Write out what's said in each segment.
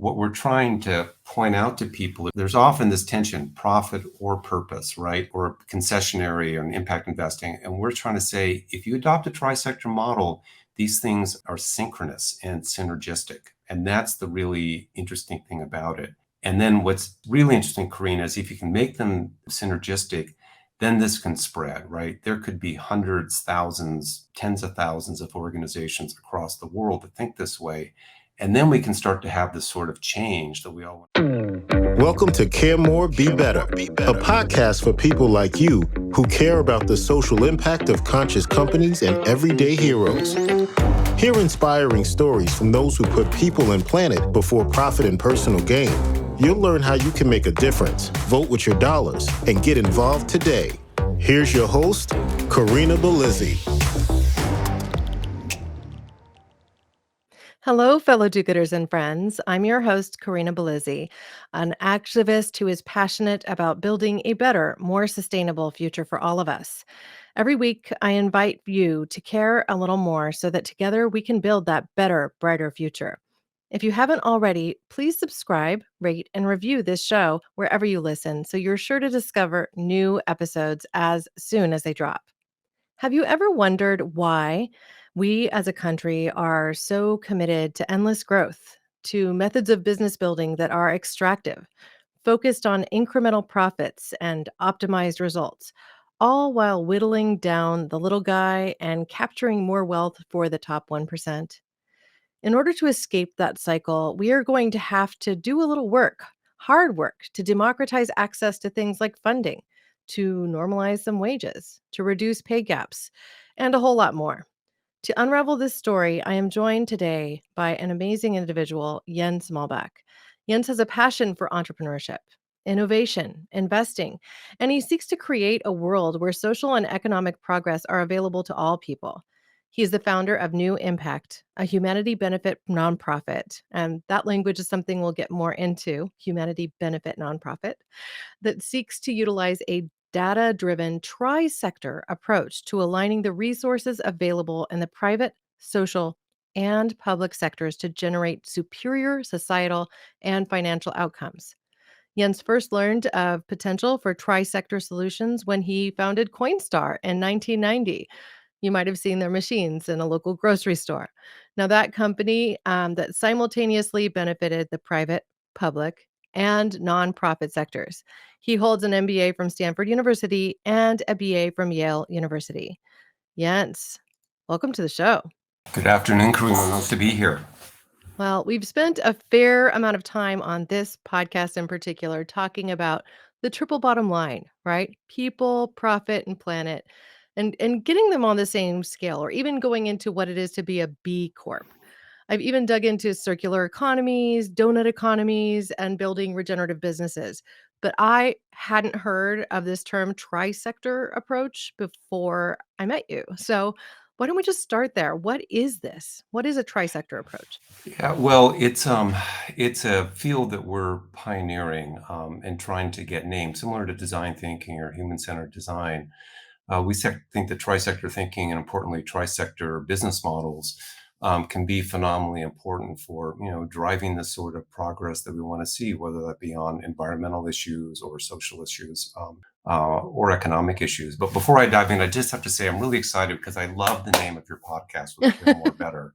what we're trying to point out to people, there's often this tension, profit or purpose, right? Or concessionary and impact investing. And we're trying to say, if you adopt a TriSector model, these things are synchronous and synergistic. And that's the really interesting thing about it. And then what's really interesting, Corinna, is if you can make them synergistic, then this can spread, right? There could be hundreds, thousands, tens of thousands of organizations across the world that think this way. And then we can start to have this sort of change that we all want. Welcome to Care More, Be Better, a podcast for people like you who care about the social impact of conscious companies and everyday heroes. Hear inspiring stories from those who put people and planet before profit and personal gain. You'll learn how you can make a difference, vote with your dollars, and get involved today. Here's your host, Corinna Bellizzi. Hello, fellow do-gooders and friends. I'm your host, Corinna Bellizzi, an activist who is passionate about building a better, more sustainable future for all of us. Every week, I invite you to care a little more so that together we can build that better, brighter future. If you haven't already, please subscribe, rate, and review this show wherever you listen so you're sure to discover new episodes as soon as they drop. Have you ever wondered why we as a country are so committed to endless growth, to methods of business building that are extractive, focused on incremental profits and optimized results, all while whittling down the little guy and capturing more wealth for the top 1%? In order to escape that cycle, we are going to have to do a little work, hard work, to democratize access to things like funding, to normalize some wages, to reduce pay gaps, and a whole lot more. To unravel this story, I am joined today by an amazing individual, Jens Molbak. Jens has a passion for entrepreneurship, innovation, investing, and he seeks to create a world where social and economic progress are available to all people. He is the founder of NewImpact, a humanity benefit nonprofit. And that language is something we'll get more into, humanity benefit nonprofit, that seeks to utilize a data-driven TriSector approach to aligning the resources available in the private, social, and public sectors to generate superior societal and financial outcomes. Jens first learned of potential for TriSector solutions when he founded Coinstar in 1990. You might have seen their machines in a local grocery store. Now, that company that simultaneously benefited the private, public, and nonprofit sectors. He holds an MBA from Stanford University and a BA from Yale University. Jens, welcome to the show. Good afternoon, Corinna. Nice to be here. Well, we've spent a fair amount of time on this podcast in particular talking about the triple bottom line, right? People, profit, and planet, and getting them on the same scale, or even going into what it is to be a B Corp. I've even dug into circular economies, donut economies, and building regenerative businesses. But I hadn't heard of this term TriSector approach before I met you. So why don't we just start there? What is this? What is a TriSector approach? Yeah, well, it's a field that we're pioneering and trying to get named, similar to design thinking or human-centered design. We think that TriSector thinking, and importantly, TriSector business models can be phenomenally important for driving the sort of progress that we want to see, whether that be on environmental issues or social issues or economic issues. But before I dive in, I just have to say I'm really excited because I love the name of your podcast, Care More Better.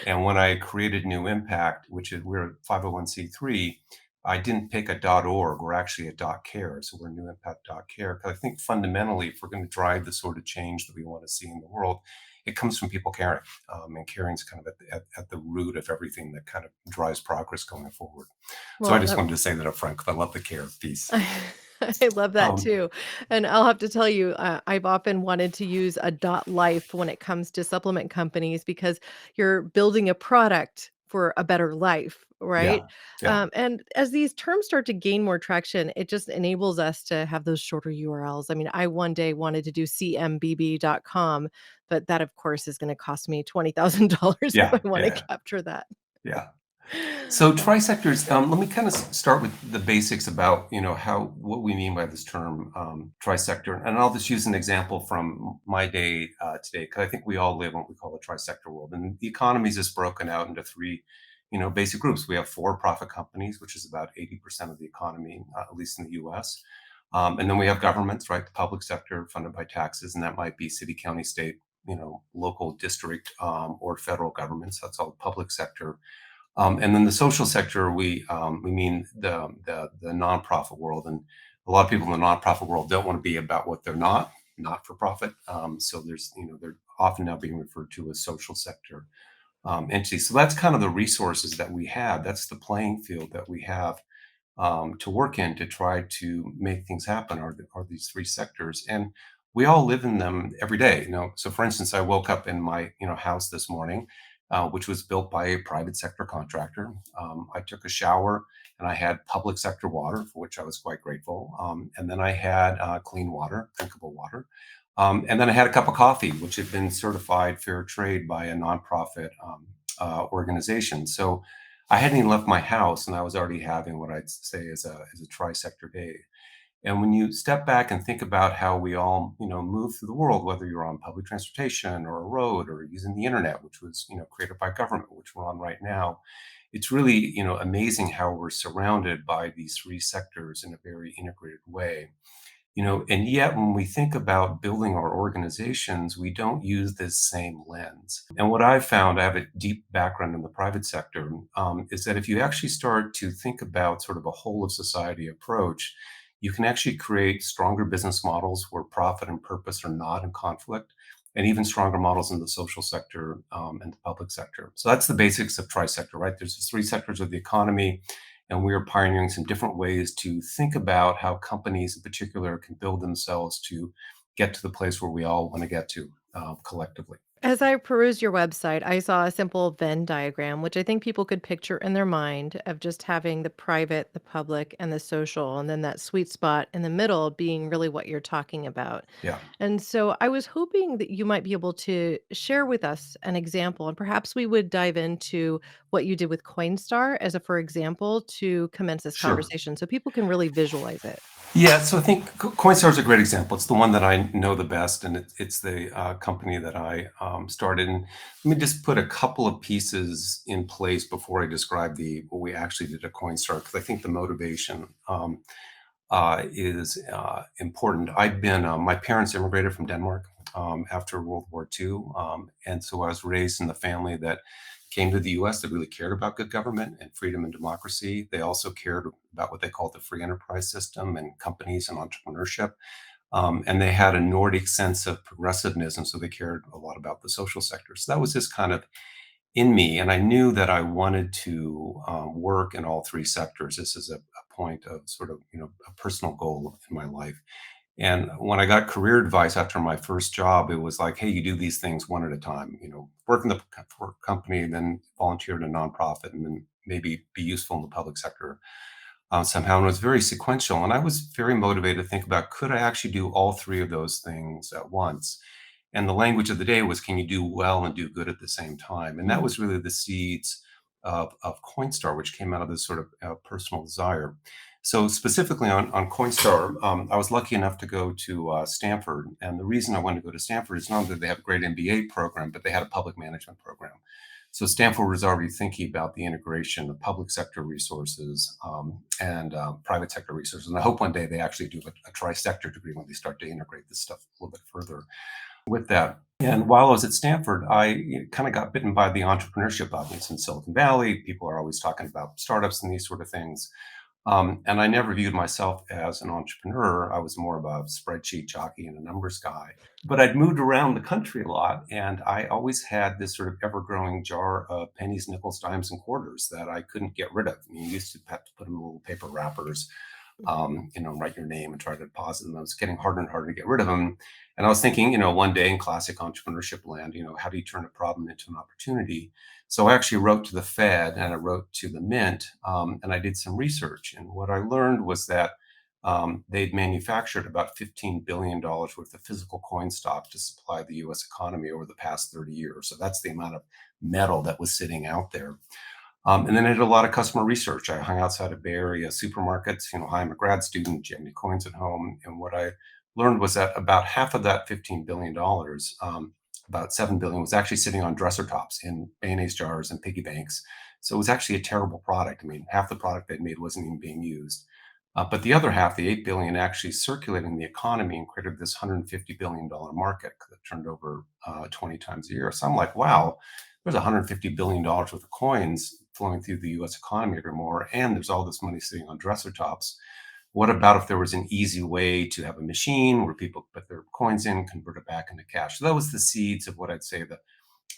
And when I created NewImpact, which is we're a 501c3, I didn't pick a .org. We're actually a .care, so we're newimpact.care. Because I think fundamentally, if we're going to drive the sort of change that we want to see in the world, it comes from people caring, and caring is kind of at the root of everything that kind of drives progress going forward. So I just wanted to say that up front because I love the care piece. I love that too. And I'll have to tell you, I've often wanted to use a .life when it comes to supplement companies because you're building a product for a better life, right? Yeah. And as these terms start to gain more traction, it just enables us to have those shorter URLs. I mean, I one day wanted to do cmbb.com, but that, of course, is going to cost me $20,000 if I want to capture that. Yeah. So TriSectors, let me kind of start with the basics about, what we mean by this term TriSector. And I'll just use an example from my day today, because I think we all live in what we call the TriSector world. And the economy is just broken out into three basic groups. We have for-profit companies, which is about 80% of the economy, at least in the US. And then we have governments, right? The public sector funded by taxes, and that might be city, county, state, local district, or federal governments. That's all public sector. And then the social sector, we mean the nonprofit world, and a lot of people in the nonprofit world don't want to be about what they're not for profit. So they're often now being referred to as social sector entities. So that's kind of the resources that we have. That's the playing field that we have to work in to try to make things happen. Are these three sectors, and we all live in them every day. So for instance, I woke up in my house this morning, which was built by a private sector contractor. I took a shower and I had public sector water, for which I was quite grateful. And then I had clean water, drinkable water. And then I had a cup of coffee, which had been certified fair trade by a nonprofit organization. So I hadn't even left my house, and I was already having what I'd say is a tri-sector day. And when you step back and think about how we all, move through the world, whether you're on public transportation or a road or using the internet, which was, created by government, which we're on right now, it's really, amazing how we're surrounded by these three sectors in a very integrated way. And yet when we think about building our organizations, we don't use this same lens. And what I've found, I have a deep background in the private sector, is that if you actually start to think about sort of a whole of society approach, you can actually create stronger business models where profit and purpose are not in conflict, and even stronger models in the social sector and the public sector. So that's the basics of TriSector, right? There's the three sectors of the economy, and we are pioneering some different ways to think about how companies in particular can build themselves to get to the place where we all want to get to collectively. As I perused your website, I saw a simple Venn diagram, which I think people could picture in their mind of just having the private, the public, and the social, and then that sweet spot in the middle being really what you're talking about. Yeah, And so I was hoping that you might be able to share with us an example, and perhaps we would dive into what you did with Coinstar as a for example to commence this sure. conversation so people can really visualize it. Yeah, so I think Coinstar is a great example. It's the one that I know the best, and it's the company that I started. And let me just put a couple of pieces in place before I describe the what we actually did at Coinstar, because I think the motivation is important. My parents immigrated from Denmark after World War II. And so I was raised in the family that came to the US that really cared about good government and freedom and democracy. They also cared about what they called the free enterprise system and companies and entrepreneurship. And they had a Nordic sense of progressiveness. And so they cared a lot about the social sector. So that was just kind of in me, and I knew that I wanted to work in all three sectors. This is a point of sort of a personal goal in my life. And when I got career advice after my first job, it was like, hey, you do these things one at a time. Work in the for a company, and then volunteer in a nonprofit, and then maybe be useful in the public sector somehow. And it was very sequential. And I was very motivated to think about, could I actually do all three of those things at once? And the language of the day was, can you do well and do good at the same time? And that was really the seeds of Coinstar, which came out of this sort of personal desire. So specifically on Coinstar, I was lucky enough to go to Stanford. And the reason I wanted to go to Stanford is not only that they have a great MBA program, but they had a public management program. So Stanford was already thinking about the integration of public sector resources and private sector resources. And I hope one day they actually do a tri-sector degree when they start to integrate this stuff a little bit further with that. And while I was at Stanford, I kind of got bitten by the entrepreneurship bug. It's in Silicon Valley. People are always talking about startups and these sort of things. And I never viewed myself as an entrepreneur. I was more of a spreadsheet jockey and a numbers guy. But I'd moved around the country a lot, and I always had this sort of ever-growing jar of pennies, nickels, dimes, and quarters that I couldn't get rid of. I mean, you used to have to put them in little paper wrappers, write your name and try to deposit them. It was getting harder and harder to get rid of them. And I was thinking, one day in classic entrepreneurship land, how do you turn a problem into an opportunity? So I actually wrote to the Fed and I wrote to the Mint, and I did some research. And what I learned was that they'd manufactured about $15 billion worth of physical coin stock to supply the US economy over the past 30 years. So that's the amount of metal that was sitting out there. And then I did a lot of customer research. I hung outside of Bay Area supermarkets. Hi, I'm a grad student. Do you have any coins at home? And what I learned was that about half of that $15 billion, about $7 billion, was actually sitting on dresser tops in mayonnaise jars and piggy banks So it was actually a terrible product. I mean, half the product they made wasn't even being used. But the other half, the 8 billion, actually circulated in the economy and created this $150 billion market that turned over 20 times a year. So I'm like, wow, there's $150 billion worth of coins flowing through the US economy every more, and there's all this money sitting on dresser tops. What about if there was an easy way to have a machine where people put their coins in, convert it back into cash? So that was the seeds of what I'd say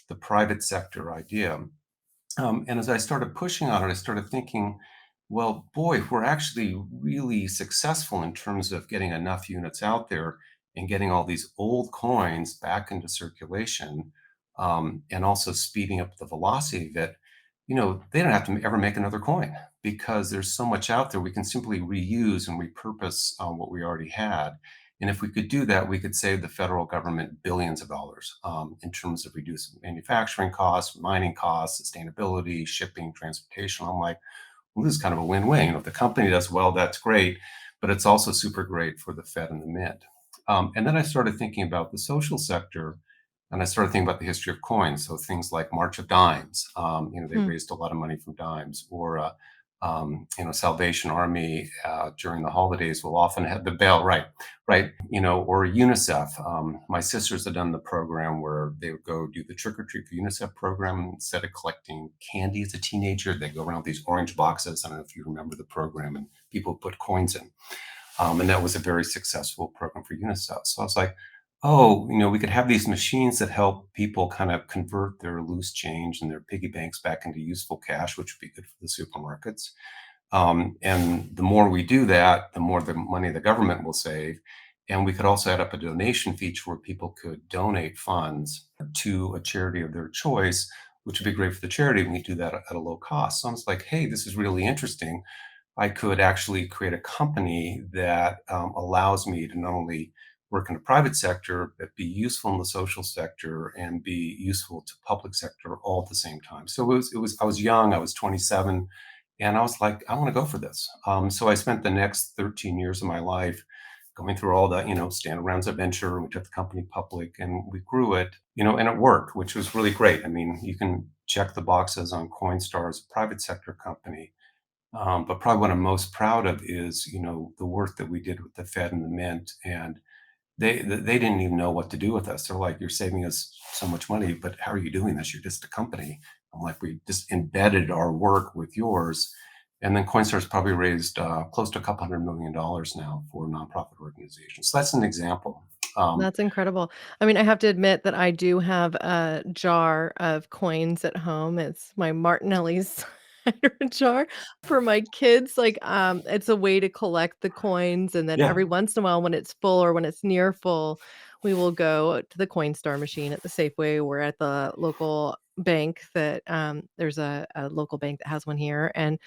the private sector idea. And as I started pushing on it, I started thinking, well, boy, if we're actually really successful in terms of getting enough units out there and getting all these old coins back into circulation, and also speeding up the velocity of it, they don't have to ever make another coin because there's so much out there. We can simply reuse and repurpose what we already had. And if we could do that, we could save the federal government billions of dollars in terms of reducing manufacturing costs, mining costs, sustainability, shipping, transportation. I'm like, well, this is kind of a win-win. If the company does well, that's great, but it's also super great for the Fed and the Mint. And then I started thinking about the social sector, and I started thinking about the history of coins. So things like March of Dimes, they Hmm. raised a lot of money from dimes, or Salvation Army during the holidays will often have the bell, right, right, or UNICEF. My sisters had done the program where they would go do the trick or treat for UNICEF program. Instead of collecting candy as a teenager, they go around with these orange boxes. I don't know if you remember the program, and people put coins in. And that was a very successful program for UNICEF. So I was like, oh, we could have these machines that help people kind of convert their loose change and their piggy banks back into useful cash, which would be good for the supermarkets. And the more we do that, the more the money the government will save. And we could also add up a donation feature where people could donate funds to a charity of their choice, which would be great for the charity. We do that at a low cost. So I was like, hey, this is really interesting. I could actually create a company that allows me to not only work in the private sector, but be useful in the social sector and be useful to public sector all at the same time. So I was young, I was 27, and I was like, I want to go for this. So I spent the next 13 years of my life going through all the, standard rounds of venture, and we took the company public and we grew it, and it worked, which was really great. I mean, you can check the boxes on Coinstar's private sector company. But probably what I'm most proud of is, the work that we did with the Fed and the Mint, and they didn't even know what to do with us. They're like, "You're saving us so much money, but how are you doing this? You're just a company." I'm like, "We just embedded our work with yours." And then Coinstar's probably raised close to a couple $100 million now for nonprofit organizations. So that's an example. Um, That's incredible. I mean, I have to admit that I do have a jar of coins at home. It's my Martinelli's cider jar for my kids. It's a way to collect the coins, and then yeah, every once in a while, when it's full or when it's near full, we will go to the Coinstar machine at the Safeway or at the local bank that there's a local bank that has one here, and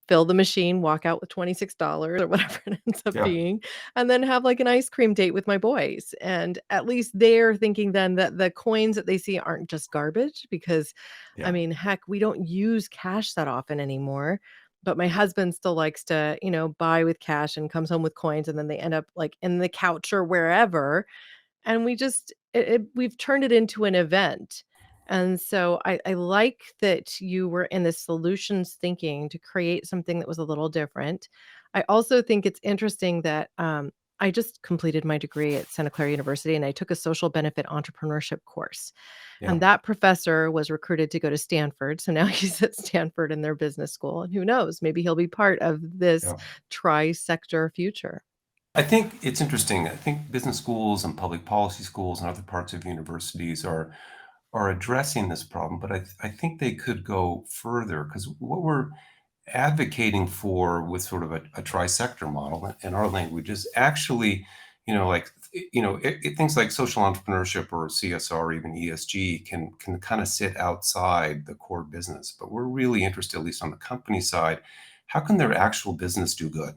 fill the machine, walk out with $26 or whatever it ends up yeah, being, and then have, like, an ice cream date with my boys, and at least they're thinking then that the coins that they see aren't just garbage because, I yeah, mean, heck, we don't use cash that often anymore, but my husband still likes to, buy with cash and comes home with coins, and then they end up, like, in the couch or wherever, and we've turned it into an event. And so I like that you were in the solutions thinking to create something that was a little different. I also think it's interesting that I just completed my degree at Santa Clara University and I took a social benefit entrepreneurship course. yeah, And that professor was recruited to go to Stanford. So now he's at Stanford in their business school. And who knows, maybe he'll be part of this yeah. tri-sector future. I think it's interesting. I think business schools and public policy schools and other parts of universities are addressing this problem, but I think they could go further because what we're advocating for with sort of a trisector model in our language is actually, like things like social entrepreneurship or CSR or even ESG can kind of sit outside the core business, but we're really interested, at least on the company side, how can their actual business do good,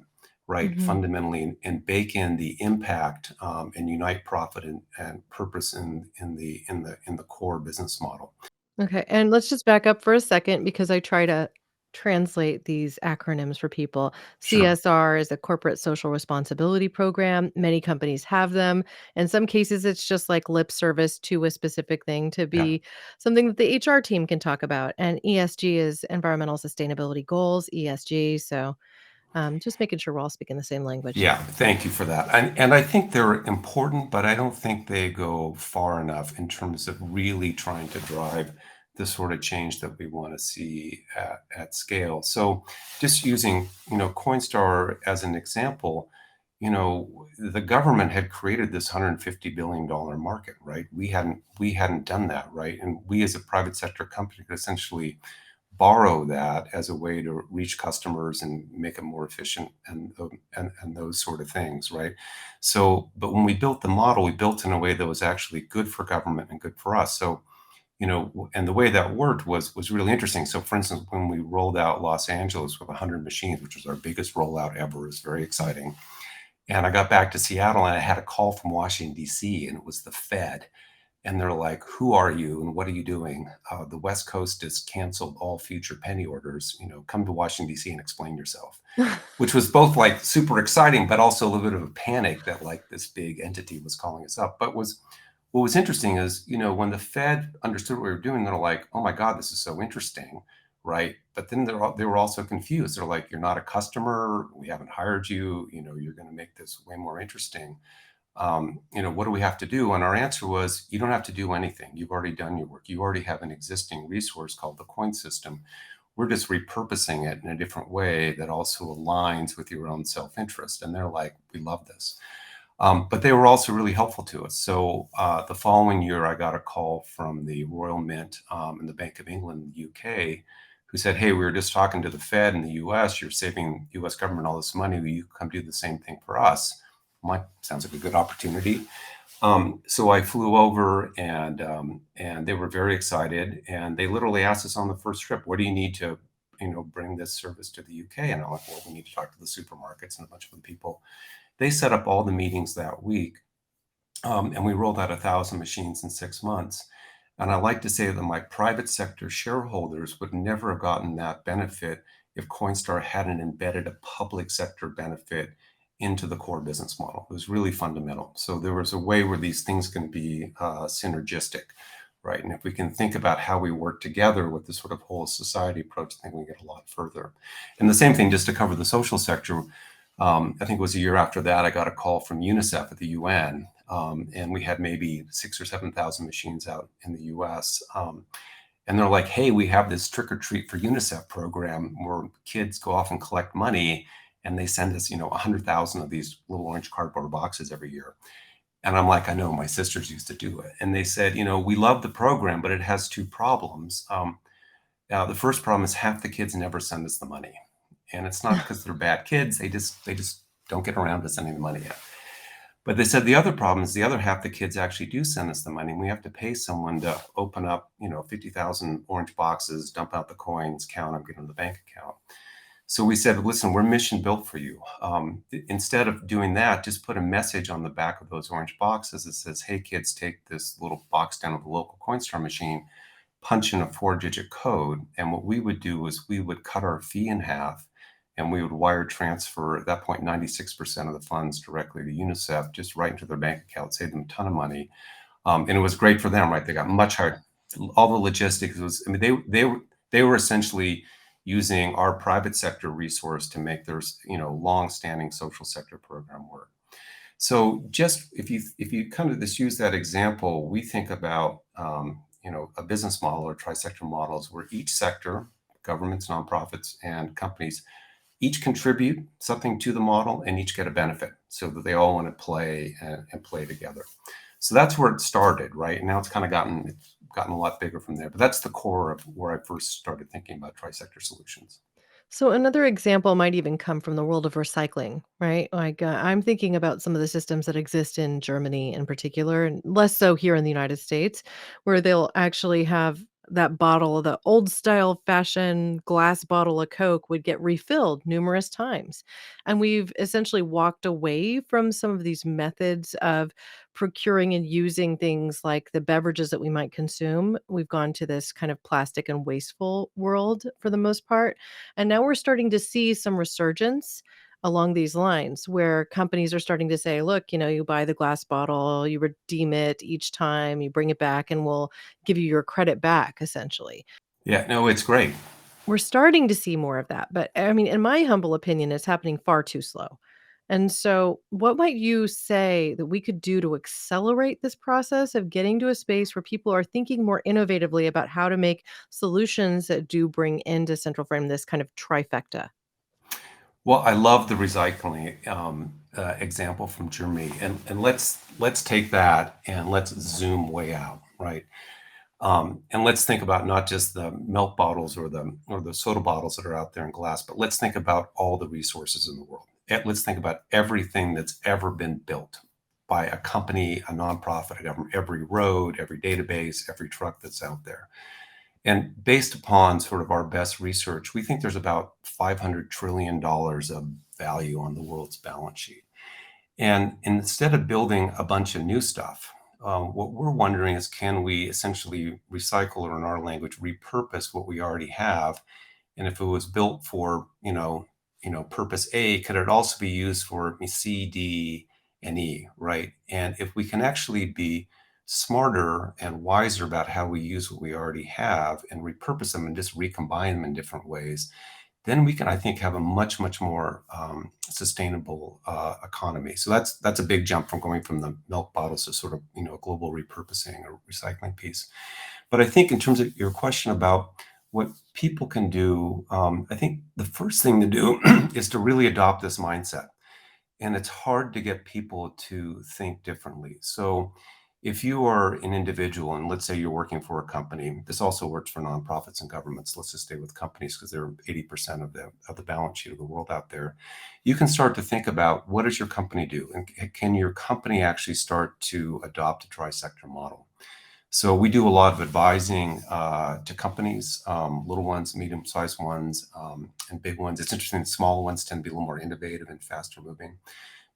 right? Mhm. Fundamentally, and bake in the impact and unite profit and purpose in the core business model. Okay, and let's just back up for a second because I try to translate these acronyms for people. Sure. CSR is a corporate social responsibility program. Many companies have them. In some cases, it's just like lip service to a specific thing to Yeah. be something that the HR team can talk about. And ESG is environmental sustainability goals, ESG. So just making sure we're all speaking the same language. Yeah, thank you for that. And I think they're important, but I don't think they go far enough in terms of really trying to drive the sort of change that we want to see at scale. So just using, Coinstar as an example, the government had created this $150 billion market, right? We hadn't done that, right? And we as a private sector company could essentially borrow that as a way to reach customers and make them more efficient and those sort of things, right? So, but when we built the model, we built in a way that was actually good for government and good for us. So, and the way that worked was really interesting. So, for instance, when we rolled out Los Angeles with 100 machines, which was our biggest rollout ever, it was very exciting. And I got back to Seattle and I had a call from Washington, D.C., and it was the Fed. And they're like, "Who are you and what are you doing? The West Coast has canceled all future penny orders. Come to Washington, D.C. and explain yourself," which was both like super exciting, but also a little bit of a panic that like this big entity was calling us up. But what was interesting is, when the Fed understood what we were doing, they're like, "Oh my God, this is so interesting," right? But then they were also confused. They're like, "You're not a customer. We haven't hired you. You're going to make this way more interesting. What do we have to do?" And our answer was, you don't have to do anything. You've already done your work. You already have an existing resource called the coin system. We're just repurposing it in a different way that also aligns with your own self-interest. And they're like, "We love this." But they were also really helpful to us. So the following year, I got a call from the Royal Mint and the Bank of England in the UK, who said, "Hey, we were just talking to the Fed in the US. You're saving US government all this money. Will you come do the same thing for us?" Sounds like a good opportunity. So I flew over and they were very excited. And they literally asked us on the first trip, "What do you need to, bring this service to the UK?" And I'm like, "Well, we need to talk to the supermarkets and a bunch of other people." They set up all the meetings that week. And we rolled out 1,000 machines in 6 months. And I like to say that my private sector shareholders would never have gotten that benefit if Coinstar hadn't embedded a public sector benefit into the core business model. It was really fundamental. So there was a way where these things can be synergistic, right? And if we can think about how we work together with this sort of whole society approach, I think we get a lot further. And the same thing, just to cover the social sector, I think it was a year after that, I got a call from UNICEF at the UN, and we had maybe 6,000 or 7,000 machines out in the US. And they're like, "Hey, we have this trick or treat for UNICEF program where kids go off and collect money, and they send us, 100,000 of these little orange cardboard boxes every year." And I'm like, "I know, my sisters used to do it." And they said, "We love the program, but it has two problems. The first problem is half the kids never send us the money. And it's not because they're bad kids. They just don't get around to sending the money yet. But they said the other problem is the other half the kids actually do send us the money. And we have to pay someone to open up, 50,000 orange boxes, dump out the coins, count them, get them in the bank account." So we said, "Listen, we're mission built for you. Instead of doing that, just put a message on the back of those orange boxes that says, 'Hey kids, take this little box down of the local Coinstar machine, punch in a 4-digit code.'" And what we would do is we would cut our fee in half and we would wire transfer at that point 96% of the funds directly to UNICEF, just right into their bank account, saved them a ton of money. And it was great for them, right? They got much higher. All the logistics was, I mean, they were essentially using our private sector resource to make their, long-standing social sector program work. So just if you kind of just use that example, we think about a business model or TriSector models where each sector, governments, nonprofits, and companies, each contribute something to the model and each get a benefit, so that they all want to play and play together. So that's where it started, right? And now it's kind of gotten a lot bigger from there. But that's the core of where I first started thinking about TriSector solutions. So another example might even come from the world of recycling, right? Like I'm thinking about some of the systems that exist in Germany in particular, and less so here in the United States, where they'll actually have that bottle, the old style fashion glass bottle of Coke would get refilled numerous times. And we've essentially walked away from some of these methods of procuring and using things like the beverages that we might consume. We've gone to this kind of plastic and wasteful world for the most part. And now we're starting to see some resurgence along these lines where companies are starting to say, look, you buy the glass bottle, you redeem it each time, you bring it back, and we'll give you your credit back, essentially. Yeah, no, it's great. We're starting to see more of that, but I mean, in my humble opinion, it's happening far too slow. And so, what might you say that we could do to accelerate this process of getting to a space where people are thinking more innovatively about how to make solutions that do bring into central frame this kind of trifecta? Well, I love the recycling example from Germany, and let's take that and let's zoom way out, right? And let's think about not just the milk bottles or the soda bottles that are out there in glass, but let's think about all the resources in the world. Let's think about everything that's ever been built by a company, a nonprofit, a government, every road, every database, every truck that's out there. And based upon sort of our best research, we think there's about $500 trillion of value on the world's balance sheet. And instead of building a bunch of new stuff, what we're wondering is, can we essentially recycle, or in our language, repurpose what we already have? And if it was built for, purpose A, could it also be used for C, D, and E, right? And if we can actually be smarter and wiser about how we use what we already have and repurpose them and just recombine them in different ways, then we can, I think, have a much, much more sustainable economy. So that's a big jump from going from the milk bottles to sort of, a global repurposing or recycling piece. But I think in terms of your question about what people can do, I think the first thing to do is to really adopt this mindset. And it's hard to get people to think differently. So if you are an individual, and let's say you're working for a company, this also works for nonprofits and governments. Let's just stay with companies because they're 80% of the balance sheet of the world out there. You can start to think about, what does your company do? And can your company actually start to adopt a TriSector model? So we do a lot of advising to companies, little ones, medium-sized ones, and big ones. It's interesting, small ones tend to be a little more innovative and faster moving.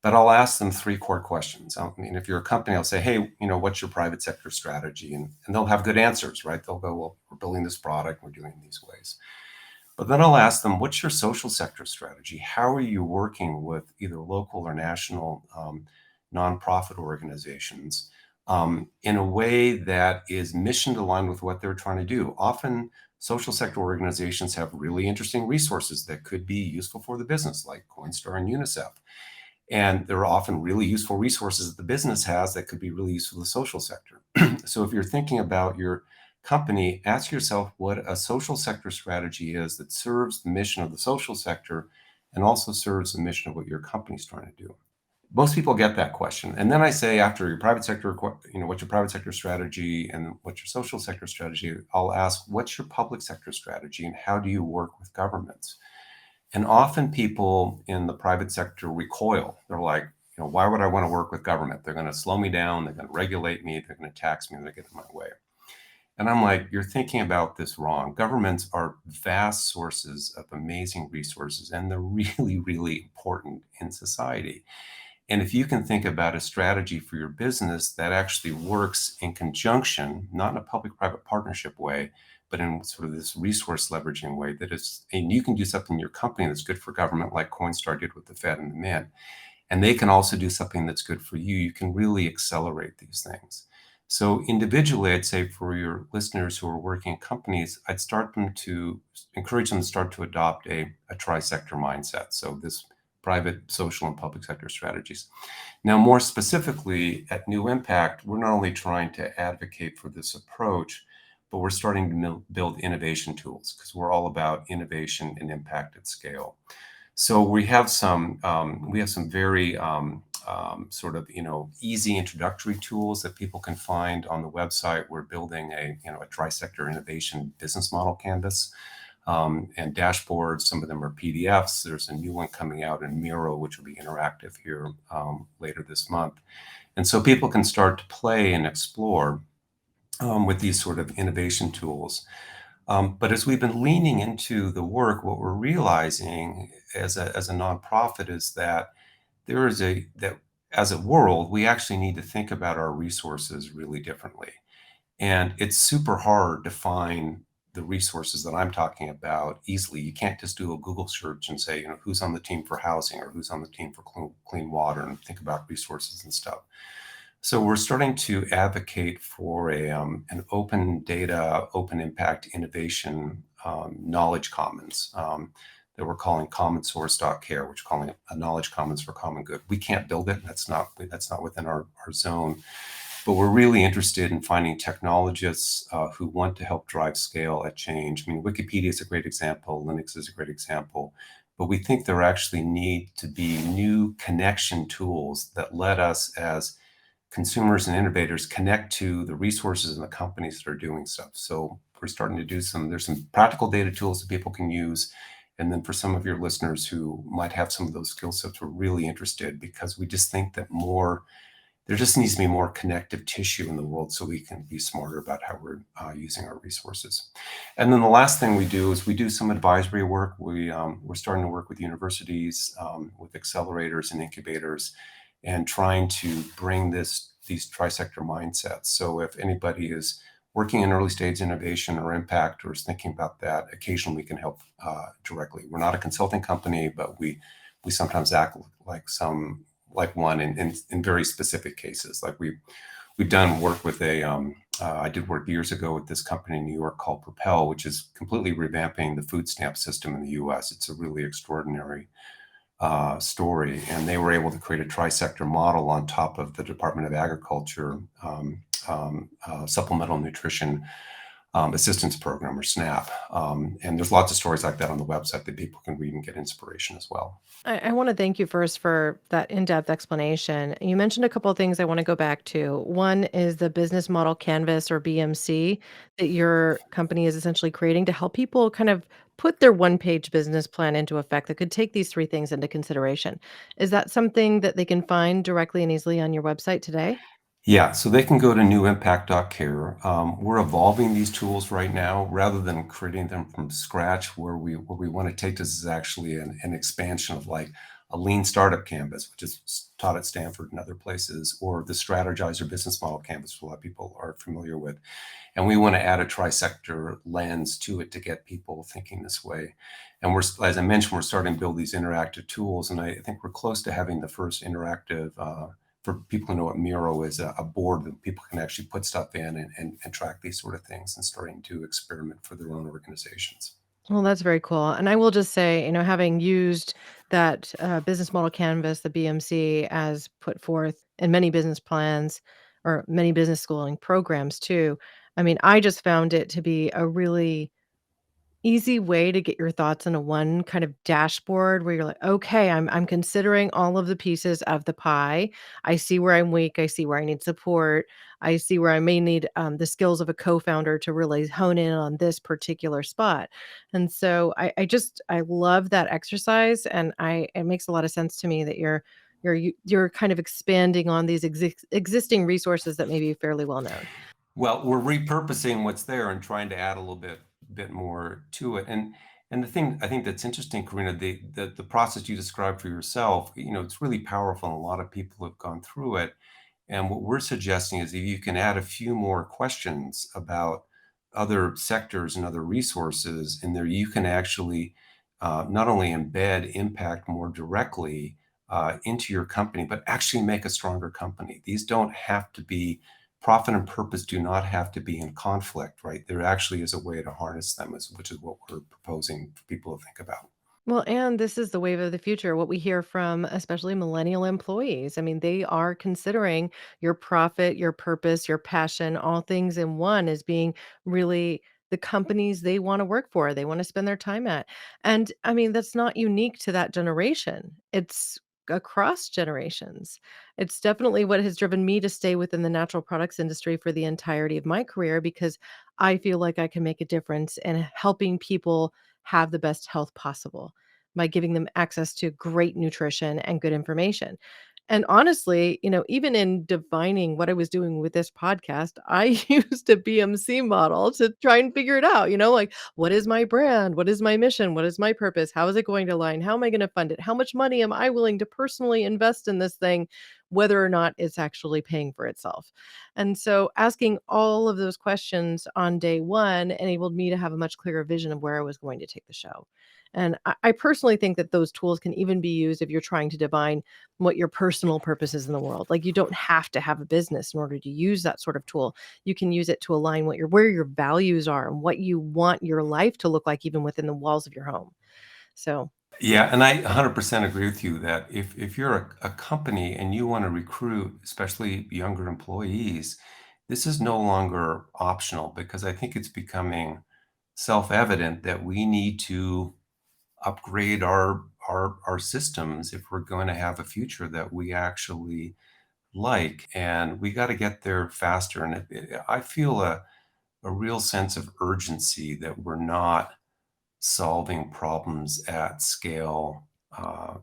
But I'll ask them three core questions. I mean, if you're a company, I'll say, hey, what's your private sector strategy? And they'll have good answers, right? They'll go, well, we're building this product, we're doing it in these ways. But then I'll ask them, what's your social sector strategy? How are you working with either local or national nonprofit organizations in a way that is mission aligned with what they're trying to do? Often, social sector organizations have really interesting resources that could be useful for the business, like Coinstar and UNICEF. And there are often really useful resources that the business has that could be really useful to the social sector. So if you're thinking about your company, ask yourself what a social sector strategy is that serves the mission of the social sector and also serves the mission of what your company's trying to do. Most people get that question. And then I say, after your private sector, what's your private sector strategy and what's your social sector strategy? I'll ask, what's your public sector strategy and how do you work with governments? And often people in the private sector recoil. They're like, why would I want to work with government? They're going to slow me down. They're going to regulate me. They're going to tax me. They're going to get in my way. And I'm like, you're thinking about this wrong. Governments are vast sources of amazing resources, and they're really, really important in society. And if you can think about a strategy for your business that actually works in conjunction, not in a public-private partnership way, but in sort of this resource leveraging way, and you can do something in your company that's good for government, like Coinstar did with the Fed and the Mint, and they can also do something that's good for you, you can really accelerate these things. So individually, I'd say for your listeners who are working in companies, I'd encourage them to start to adopt a tri-sector mindset. So this private, social, and public sector strategies. Now, more specifically at NewImpact, we're not only trying to advocate for this approach, but we're starting to build innovation tools because we're all about innovation and impact at scale. So we have some very sort of easy introductory tools that people can find on the website. We're building a TriSector Innovation business model canvas. And dashboards. Some of them are PDFs. There's a new one coming out in Miro, which will be interactive here later this month. And so people can start to play and explore with these sort of innovation tools. But as we've been leaning into the work, what we're realizing as a nonprofit is that there is a that as a world, we actually need to think about our resources really differently. And it's super hard to find the resources that I'm talking about easily. You can't just do a Google search and say, who's on the team for housing or who's on the team for clean water and think about resources and stuff. So we're starting to advocate for an open data, open impact innovation knowledge commons that we're calling common source.care, which we're calling it a knowledge commons for common good. We can't build it. That's not within our zone. But we're really interested in finding technologists who want to help drive scale at change. I mean, Wikipedia is a great example. Linux is a great example. But we think there actually need to be new connection tools that let us as consumers and innovators connect to the resources and the companies that are doing stuff. So we're starting to there's some practical data tools that people can use. And then for some of your listeners who might have some of those skill sets, we're really interested because we just think that there just needs to be more connective tissue in the world so we can be smarter about how we're using our resources. And then the last thing we do is we do some advisory work. We're starting to work with universities, with accelerators and incubators, and trying to bring these TriSector mindsets. So if anybody is working in early stage innovation or impact or is thinking about that, occasionally we can help directly. We're not a consulting company, but we sometimes act like one in very specific cases. Like we've done work with I did work years ago with this company in New York called Propel, which is completely revamping the food stamp system in the U.S. It's a really extraordinary story, and they were able to create a tri-sector model on top of the Department of Agriculture supplemental nutrition assistance program, or SNAP. And there's lots of stories like that on the website that people can read and get inspiration as well. I want to thank you first for that in-depth explanation. You mentioned a couple of things I want to go back to. One is the business model canvas, or BMC, that your company is essentially creating to help people kind of put their one-page business plan into effect that could take these three things into consideration. Is that something that they can find directly and easily on your website today? Yeah, so they can go to newimpact.care. We're evolving these tools right now rather than creating them from scratch. Where we want to take this is actually an expansion of like a lean startup canvas, which is taught at Stanford and other places, or the strategizer business model canvas, which a lot of people are familiar with. And we want to add a tri-sector lens to it to get people thinking this way. And as I mentioned, we're starting to build these interactive tools, and I think we're close to having the first interactive for people who know what Miro is, a board that people can actually put stuff in and track these sort of things and starting to experiment for their own organizations. Well, that's very cool. And I will just say, having used that business model canvas, the BMC, as put forth in many business plans or many business schooling programs too, I mean, I just found it to be a really easy way to get your thoughts on a one kind of dashboard where you're like, okay, I'm considering all of the pieces of the pie. I see where I'm weak. I see where I need support. I see where I may need the skills of a co-founder to really hone in on this particular spot. And so I love that exercise, and it makes a lot of sense to me that you're kind of expanding on these existing resources that may be fairly well known. Well, we're repurposing what's there and trying to add a little bit more to it. And the thing I think that's interesting, Corinna, the process you described for yourself, it's really powerful, and a lot of people have gone through it. And what we're suggesting is if you can add a few more questions about other sectors and other resources in there, you can actually not only embed impact more directly into your company, but actually make a stronger company. These don't have to be profit and purpose do not have to be in conflict, right? There actually is a way to harness them, which is what we're proposing for people to think about. Well, and this is the wave of the future. What we hear from especially millennial employees. I mean, they are considering your profit, your purpose, your passion, all things in one as being really the companies they want to work for, they want to spend their time at. And I mean, that's not unique to that generation. It's across generations. It's definitely what has driven me to stay within the natural products industry for the entirety of my career because I feel like I can make a difference in helping people have the best health possible by giving them access to great nutrition and good information. And honestly, even in defining what I was doing with this podcast, I used a BMC model to try and figure it out, like what is my brand? What is my mission? What is my purpose? How is it going to align? How am I going to fund it? How much money am I willing to personally invest in this thing, whether or not it's actually paying for itself? And so asking all of those questions on day one enabled me to have a much clearer vision of where I was going to take the show. And I personally think that those tools can even be used if you're trying to divine what your personal purpose is in the world. Like you don't have to have a business in order to use that sort of tool. You can use it to align where your values are and what you want your life to look like even within the walls of your home. So, Yeah, and I 100% agree with you that if you're a company and you want to recruit, especially younger employees, this is no longer optional because I think it's becoming self-evident that we need to upgrade our systems if we're going to have a future that we actually like, and we got to get there faster. And I feel a real sense of urgency that we're not solving problems at scale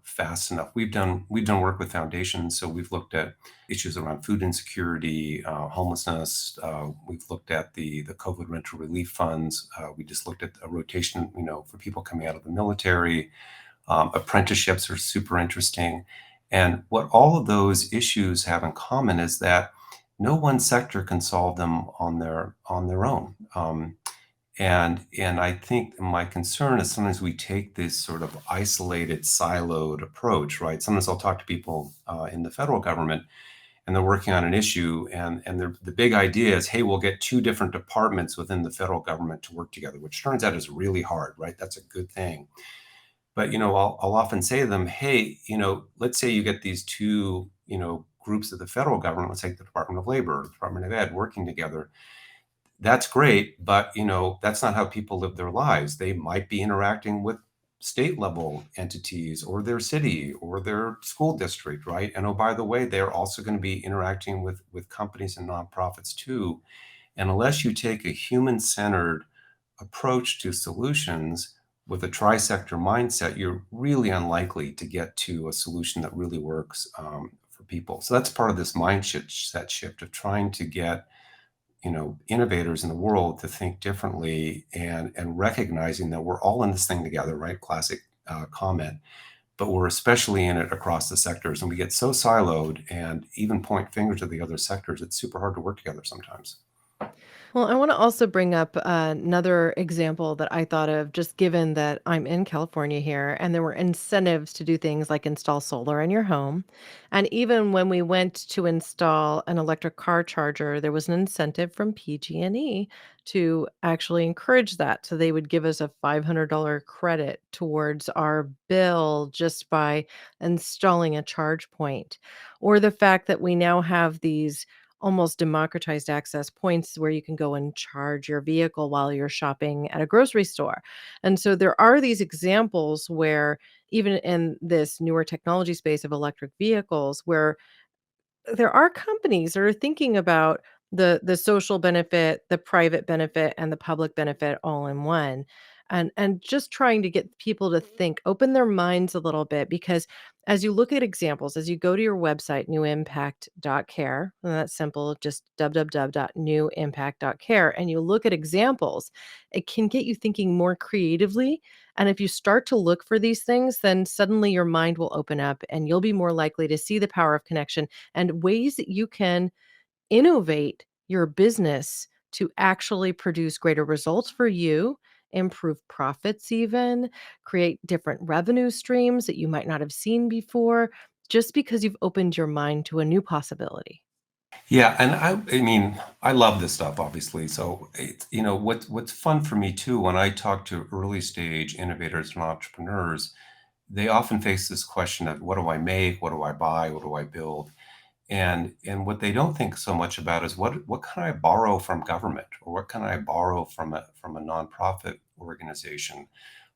fast enough. We've done work with foundations, so we've looked at issues around food insecurity, homelessness. We've looked at the COVID rental relief funds. We just looked at a rotation, for people coming out of the military. Apprenticeships are super interesting, and what all of those issues have in common is that no one sector can solve them on their own. And I think my concern is sometimes we take this sort of isolated, siloed approach, right? Sometimes I'll talk to people in the federal government, and they're working on an issue, and the big idea is, hey, we'll get two different departments within the federal government to work together, which turns out is really hard, right? That's a good thing. But I'll often say to them, hey, let's say you get these two, groups of the federal government, let's take the Department of Labor, the Department of Ed, working together. That's great, but that's not how people live their lives. They might be interacting with state level entities or their city or their school district, right? And oh, by the way, they're also going to be interacting with companies and nonprofits too. And unless you take a human-centered approach to solutions with a tri-sector mindset, you're really unlikely to get to a solution that really works for people. So that's part of this mindset shift of trying to get innovators in the world to think differently, and recognizing that we're all in this thing together, right? Classic comment, but we're especially in it across the sectors, and we get so siloed and even point fingers at the other sectors. It's super hard to work together sometimes. well, I want to also bring up another example that I thought of, just given that I'm in California here, and there were incentives to do things like install solar in your home. And even when we went to install an electric car charger, there was an incentive from PG&E to actually encourage that. So they would give us a $500 credit towards our bill just by installing a charge point. Or the fact that we now have these almost democratized access points where you can go and charge your vehicle while you're shopping at a grocery store. And so there are these examples where even in this newer technology space of electric vehicles where there are companies that are thinking about the social benefit, the private benefit, and the public benefit all in one. And just trying to get people to think, open their minds a little bit, because as you look at examples, as you go to your website, newimpact.care, and that's simple, just www.newimpact.care, and you look at examples, it can get you thinking more creatively. And if you start to look for these things, then suddenly your mind will open up and you'll be more likely to see the power of connection and ways that you can innovate your business to actually produce greater results for you, improve profits, even create different revenue streams that you might not have seen before, just because you've opened your mind to a new possibility. Yeah, and I mean, I love this stuff, obviously. So, what's fun for me too, when I talk to early stage innovators and entrepreneurs, they often face this question of what do I make, what do I buy, what do I build? And what they don't think so much about is what can I borrow from government, or what can I borrow from a nonprofit organization?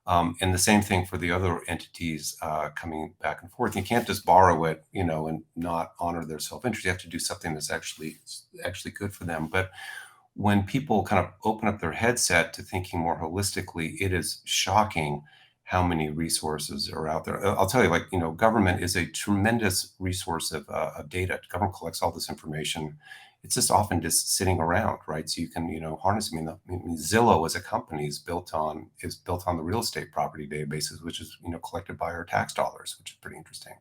And the same thing for the other entities coming back and forth. You can't just borrow it, and not honor their self-interest. You have to do something that's actually good for them. But when people kind of open up their headset to thinking more holistically, it is shocking how many resources are out there. I'll tell you, like, government is a tremendous resource of data. Government collects all this information. It's just often just sitting around, right? So you can, harness. Zillow as a company is built on the real estate property databases, which is, collected by our tax dollars, which is pretty interesting.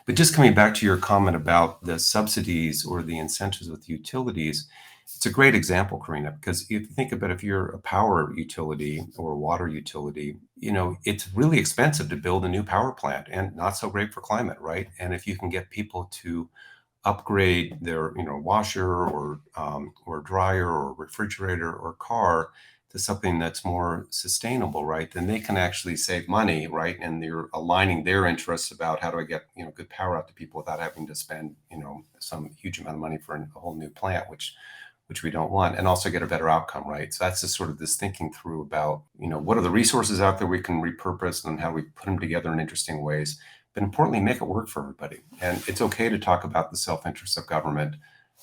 But just coming back to your comment about the subsidies or the incentives with utilities, it's a great example, Corinna, because if you think about, if you're a power utility or a water utility, it's really expensive to build a new power plant and not so great for climate, right? And if you can get people to upgrade their washer or dryer or refrigerator or car to something that's more sustainable, right, then they can actually save money, right? And they're aligning their interests about how do I get good power out to people without having to spend some huge amount of money for a whole new plant, which we don't want, and also get a better outcome, right? So that's just sort of this thinking through about what are the resources out there we can repurpose and how we put them together in interesting ways, but importantly, make it work for everybody. And it's okay to talk about the self-interest of government,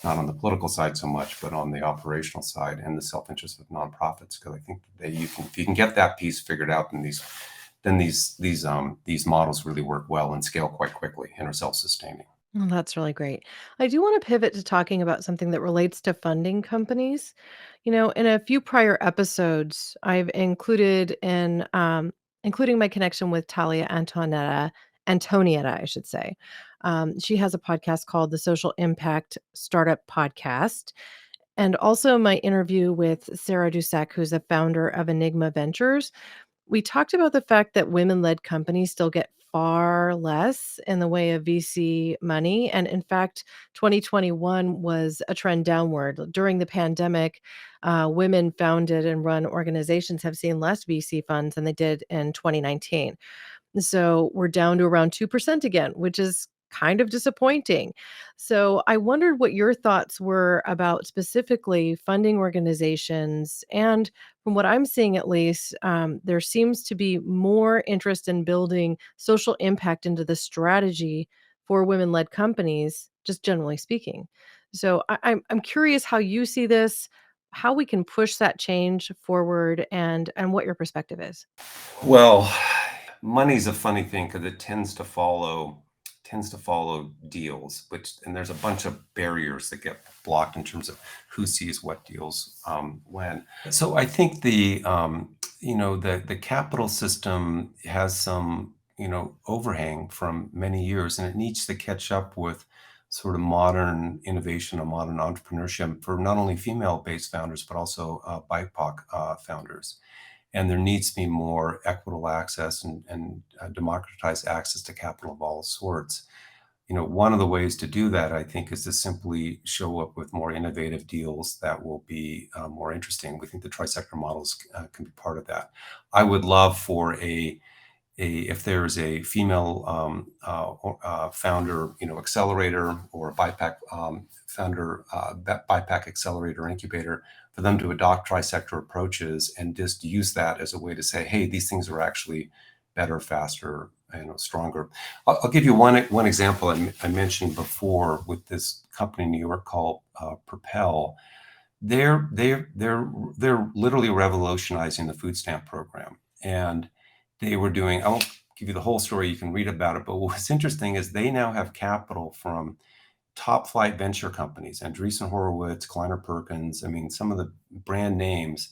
not on the political side so much, but on the operational side and the self-interest of nonprofits. Because I think that if you can get that piece figured out, then these models really work well and scale quite quickly and are self-sustaining. Well, that's really great. I do want to pivot to talking about something that relates to funding companies. In a few prior episodes, I've including my connection with Talia Antonietta, I should say. She has a podcast called the Social Impact Startup Podcast, and also my interview with Sarah Dussek, who's the founder of Enigma Ventures. We talked about the fact that women-led companies still get far less in the way of VC money, and in fact, 2021 was a trend downward. During the pandemic, women founded and run organizations have seen less VC funds than they did in 2019. So we're down to around 2% again, which is kind of disappointing. So I wondered what your thoughts were about specifically funding organizations. And from what I'm seeing, at least, there seems to be more interest in building social impact into the strategy for women led companies, just generally speaking. So I'm curious how you see this, how we can push that change forward, and what your perspective is. Well, money's a funny thing because it tends to follow deals, and there's a bunch of barriers that get blocked in terms of who sees what deals when. So I think the capital system has some overhang from many years, and it needs to catch up with sort of modern innovation and modern entrepreneurship for not only female-based founders but also BIPOC founders. And there needs to be more equitable access and democratized access to capital of all sorts. One of the ways to do that, I think, is to simply show up with more innovative deals that will be more interesting. We think the TriSector models can be part of that. I would love for if there's a female founder, accelerator, or a BIPAC founder, BIPAC accelerator or incubator, for them to adopt TriSector approaches and just use that as a way to say, hey, these things are actually better, faster, stronger. I'll give you one example I mentioned before with this company in New York called Propel. They're literally revolutionizing the food stamp program, and they were doing. I won't give you the whole story. You can read about it. But what's interesting is they now have capital from top flight venture companies, Andreessen Horowitz, Kleiner Perkins. I mean, some of the brand names.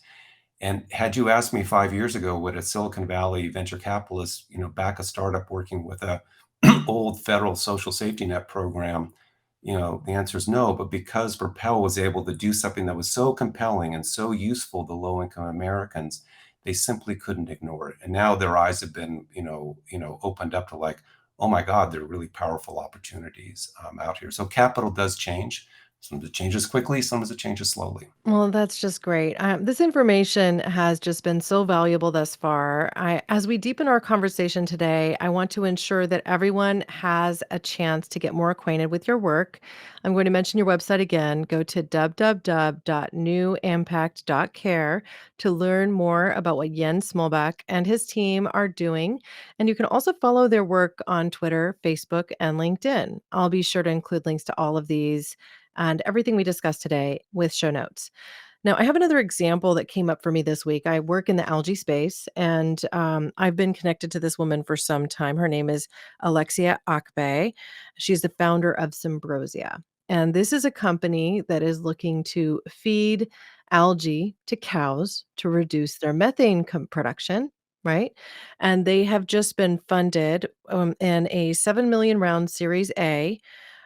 And had you asked me 5 years ago, would a Silicon Valley venture capitalist, back a startup working with a old federal social safety net program, the answer is no. But because Propel was able to do something that was so compelling and so useful to low-income Americans, they simply couldn't ignore it. And now their eyes have been, opened up to, like, oh my God, there are really powerful opportunities out here. So capital does change. Sometimes it changes quickly, sometimes it changes slowly. Well, that's just great. This information has just been so valuable thus far. As we deepen our conversation today, I want to ensure that everyone has a chance to get more acquainted with your work. I'm going to mention your website again. Go to www.newimpact.care to learn more about what Jens Molbak and his team are doing. And you can also follow their work on Twitter, Facebook, and LinkedIn. I'll be sure to include links to all of these and everything we discussed today with show notes. Now, I have another example that came up for me this week. I work in the algae space, and I've been connected to this woman for some time. Her name is Alexia Akbe. She's the founder of Sombrosia. And this is a company that is looking to feed algae to cows to reduce their methane production. Right. And they have just been funded in a 7 million round Series A,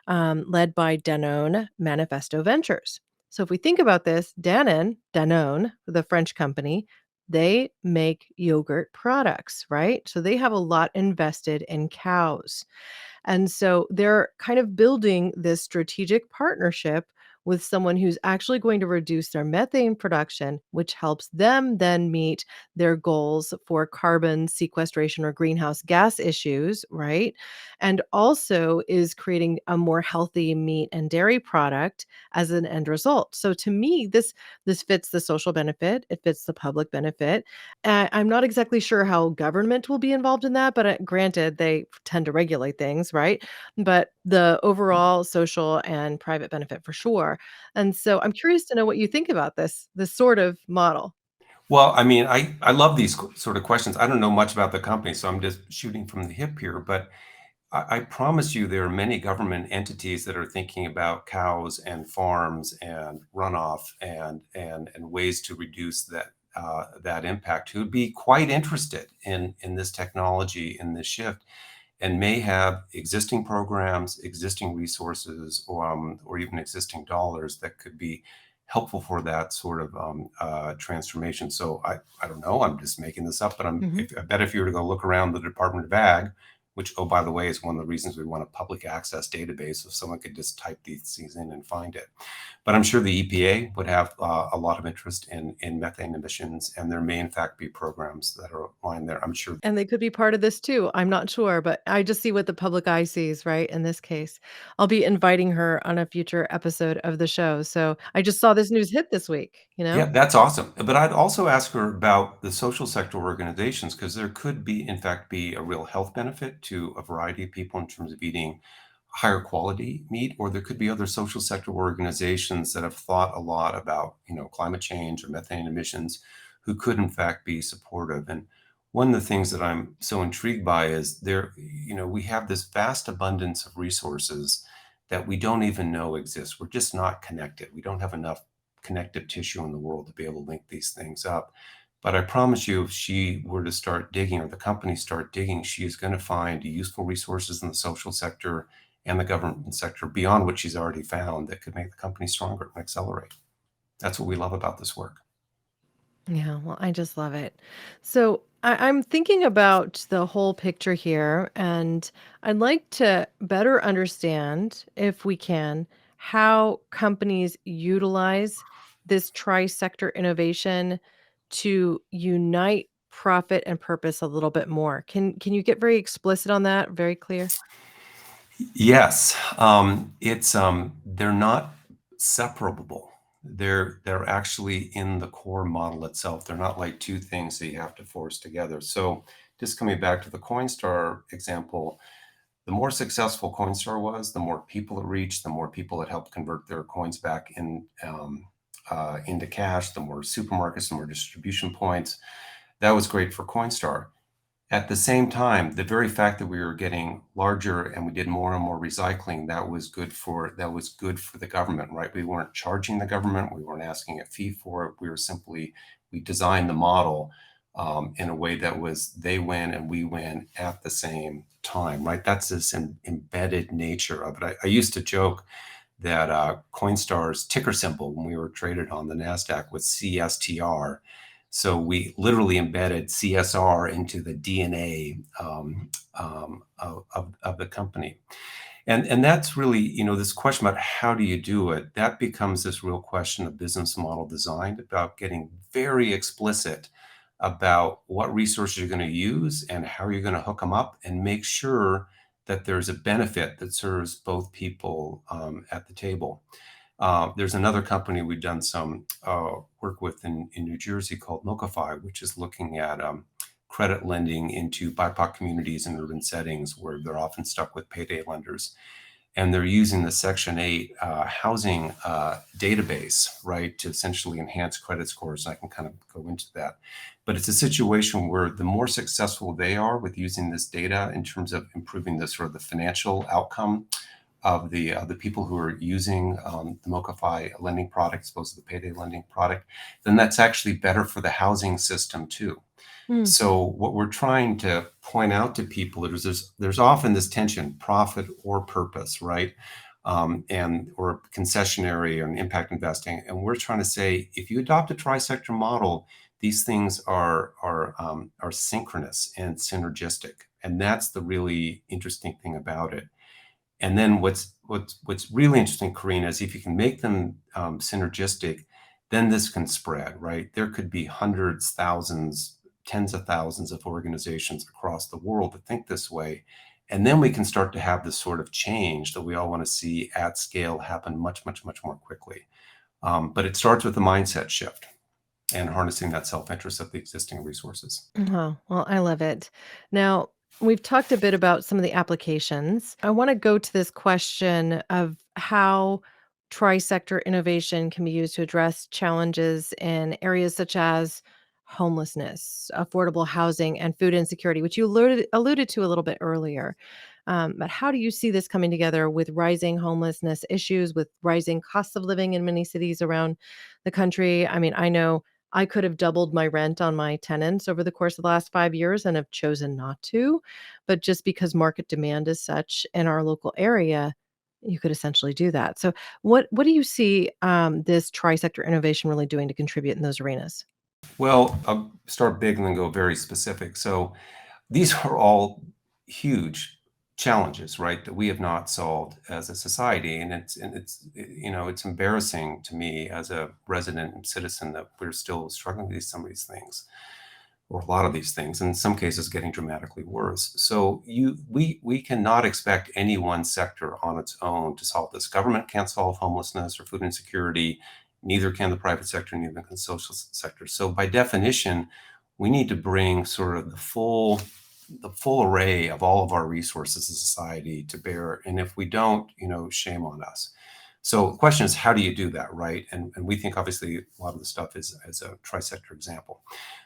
led by Danone Manifesto Ventures. So if we think about this, Danone, the French company, they make yogurt products, right? So they have a lot invested in cows. And so they're kind of building this strategic partnership with someone who's actually going to reduce their methane production, which helps them then meet their goals for carbon sequestration or greenhouse gas issues, right? And also is creating a more healthy meat and dairy product as an end result. So to me, this fits the social benefit, it fits the public benefit. I'm not exactly sure how government will be involved in that, but granted, they tend to regulate things, right? But the overall social and private benefit for sure. And so I'm curious to know what you think about this sort of model. Well, I mean, I love these sort of questions. I don't know much about the company, so I'm just shooting from the hip here. But I promise you, there are many government entities that are thinking about cows and farms and runoff and ways to reduce that impact. Who would be quite interested in this technology, in this shift, and may have existing programs, existing resources, or even existing dollars that could be helpful for that sort of transformation. So I don't know, I'm just making this up, but Mhm. I bet if you were to go look around the Department of Ag, which, oh, by the way, is one of the reasons we want a public access database so someone could just type these things in and find it. But I'm sure the EPA would have a lot of interest in methane emissions, and there may in fact be programs that are aligned there. I'm sure. And they could be part of this too. I'm not sure, but I just see what the public eye sees, right? In this case, I'll be inviting her on a future episode of the show. So I just saw this news hit this week, you Yeah, know? that's awesome. But I'd also ask her about the social sector organizations because there could be, in fact, be a real health benefit to a variety of people in terms of eating higher quality meat, or there could be other social sector organizations that have thought a lot about, climate change or methane emissions, who could in fact be supportive. And one of the things that I'm so intrigued by is we have this vast abundance of resources that we don't even know exist. We're just not connected. We don't have enough connective tissue in the world to be able to link these things up. But I promise you, if she were to start digging or the company start digging, she is going to find useful resources in the social sector and the government sector beyond what she's already found that could make the company stronger and accelerate. That's what we love about this work. Yeah, well, I just love it. So I'm thinking about the whole picture here, and I'd like to better understand, if we can, how companies utilize this tri-sector innovation to unite profit and purpose a little bit more. Can you get very explicit on that? Very clear? Yes, it's they're not separable. They're actually in the core model itself. They're not like two things that you have to force together. So just coming back to the Coinstar example, the more successful Coinstar was, the more people it reached, the more people it helped convert their coins back into cash, the more supermarkets, the more distribution points. That was great for Coinstar. At the same time, the very fact that we were getting larger and we did more and more recycling, that was good for the government, right? We weren't charging the government, we weren't asking a fee for it. We designed the model in a way that was they win and we win at the same time, right? That's this embedded nature of it. I used to joke that Coinstar's ticker symbol when we were traded on the NASDAQ was CSTR. So we literally embedded CSR into the DNA of the company. And that's really, this question about how do you do it, that becomes this real question of business model design, about getting very explicit about what resources you're going to use and how you're going to hook them up and make sure that there's a benefit that serves both people at the table. There's another company we've done some work with in New Jersey called Mokify, which is looking at credit lending into BIPOC communities in urban settings where they're often stuck with payday lenders. and they're using the Section 8 housing database, right, to essentially enhance credit scores. I can kind of go into that. But it's a situation where the more successful they are with using this data in terms of improving the sort of the financial outcome of the people who are using the MoCaFi lending product, as opposed to the payday lending product, then that's actually better for the housing system too. Mm. So what we're trying to point out to people is there's often this tension, profit or purpose, right? And or concessionary and impact investing. And we're trying to say, if you adopt a TriSector model, these things are synchronous and synergistic. And that's the really interesting thing about it. And then what's really interesting, Corinna, is if you can make them synergistic, then this can spread, right? There could be hundreds, thousands, tens of thousands of organizations across the world that think this way. And then we can start to have this sort of change that we all want to see at scale happen much, much, much more quickly. But it starts with a mindset shift and harnessing that self-interest of the existing resources. Oh, well, I love it. Now, we've talked a bit about some of the applications. I want to go to this question of how tri-sector innovation can be used to address challenges in areas such as homelessness, affordable housing, and food insecurity, which you alluded to a little bit earlier. But how do you see this coming together with rising homelessness issues, with rising costs of living in many cities around the country? I mean, I know I could have doubled my rent on my tenants over the course of the last 5 years and have chosen not to, but just because market demand is such in our local area, you could essentially do that. So what do you see, this tri-sector innovation really doing to contribute in those arenas? Well, I'll start big and then go very specific. So these are all huge challenges, right, that we have not solved as a society, and it's embarrassing to me as a resident and citizen that we're still struggling with some of these things, or a lot of these things, and in some cases getting dramatically worse. So we cannot expect any one sector on its own to solve this. Government can't solve homelessness or food insecurity, neither can the private sector, neither can the social sector. So by definition, we need to bring sort of the full array of all of our resources as a society to bear. And if we don't, shame on us. So the question is, how do you do that, right? And we think obviously a lot of the stuff is as a tri-sector example.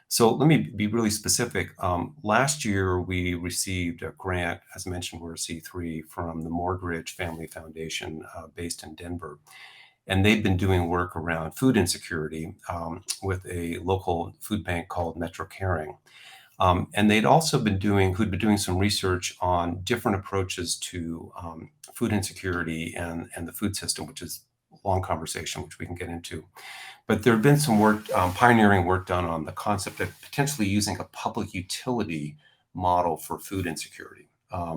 So let me be really specific. Last year, we received a grant, as mentioned, we're a C3, from the Morgridge Family Foundation based in Denver. And they've been doing work around food insecurity with a local food bank called Metro Caring. And who'd been doing some research on different approaches to food insecurity and the food system, which is a long conversation, which we can get into. But there have been some work, pioneering work done on the concept of potentially using a public utility model for food insecurity.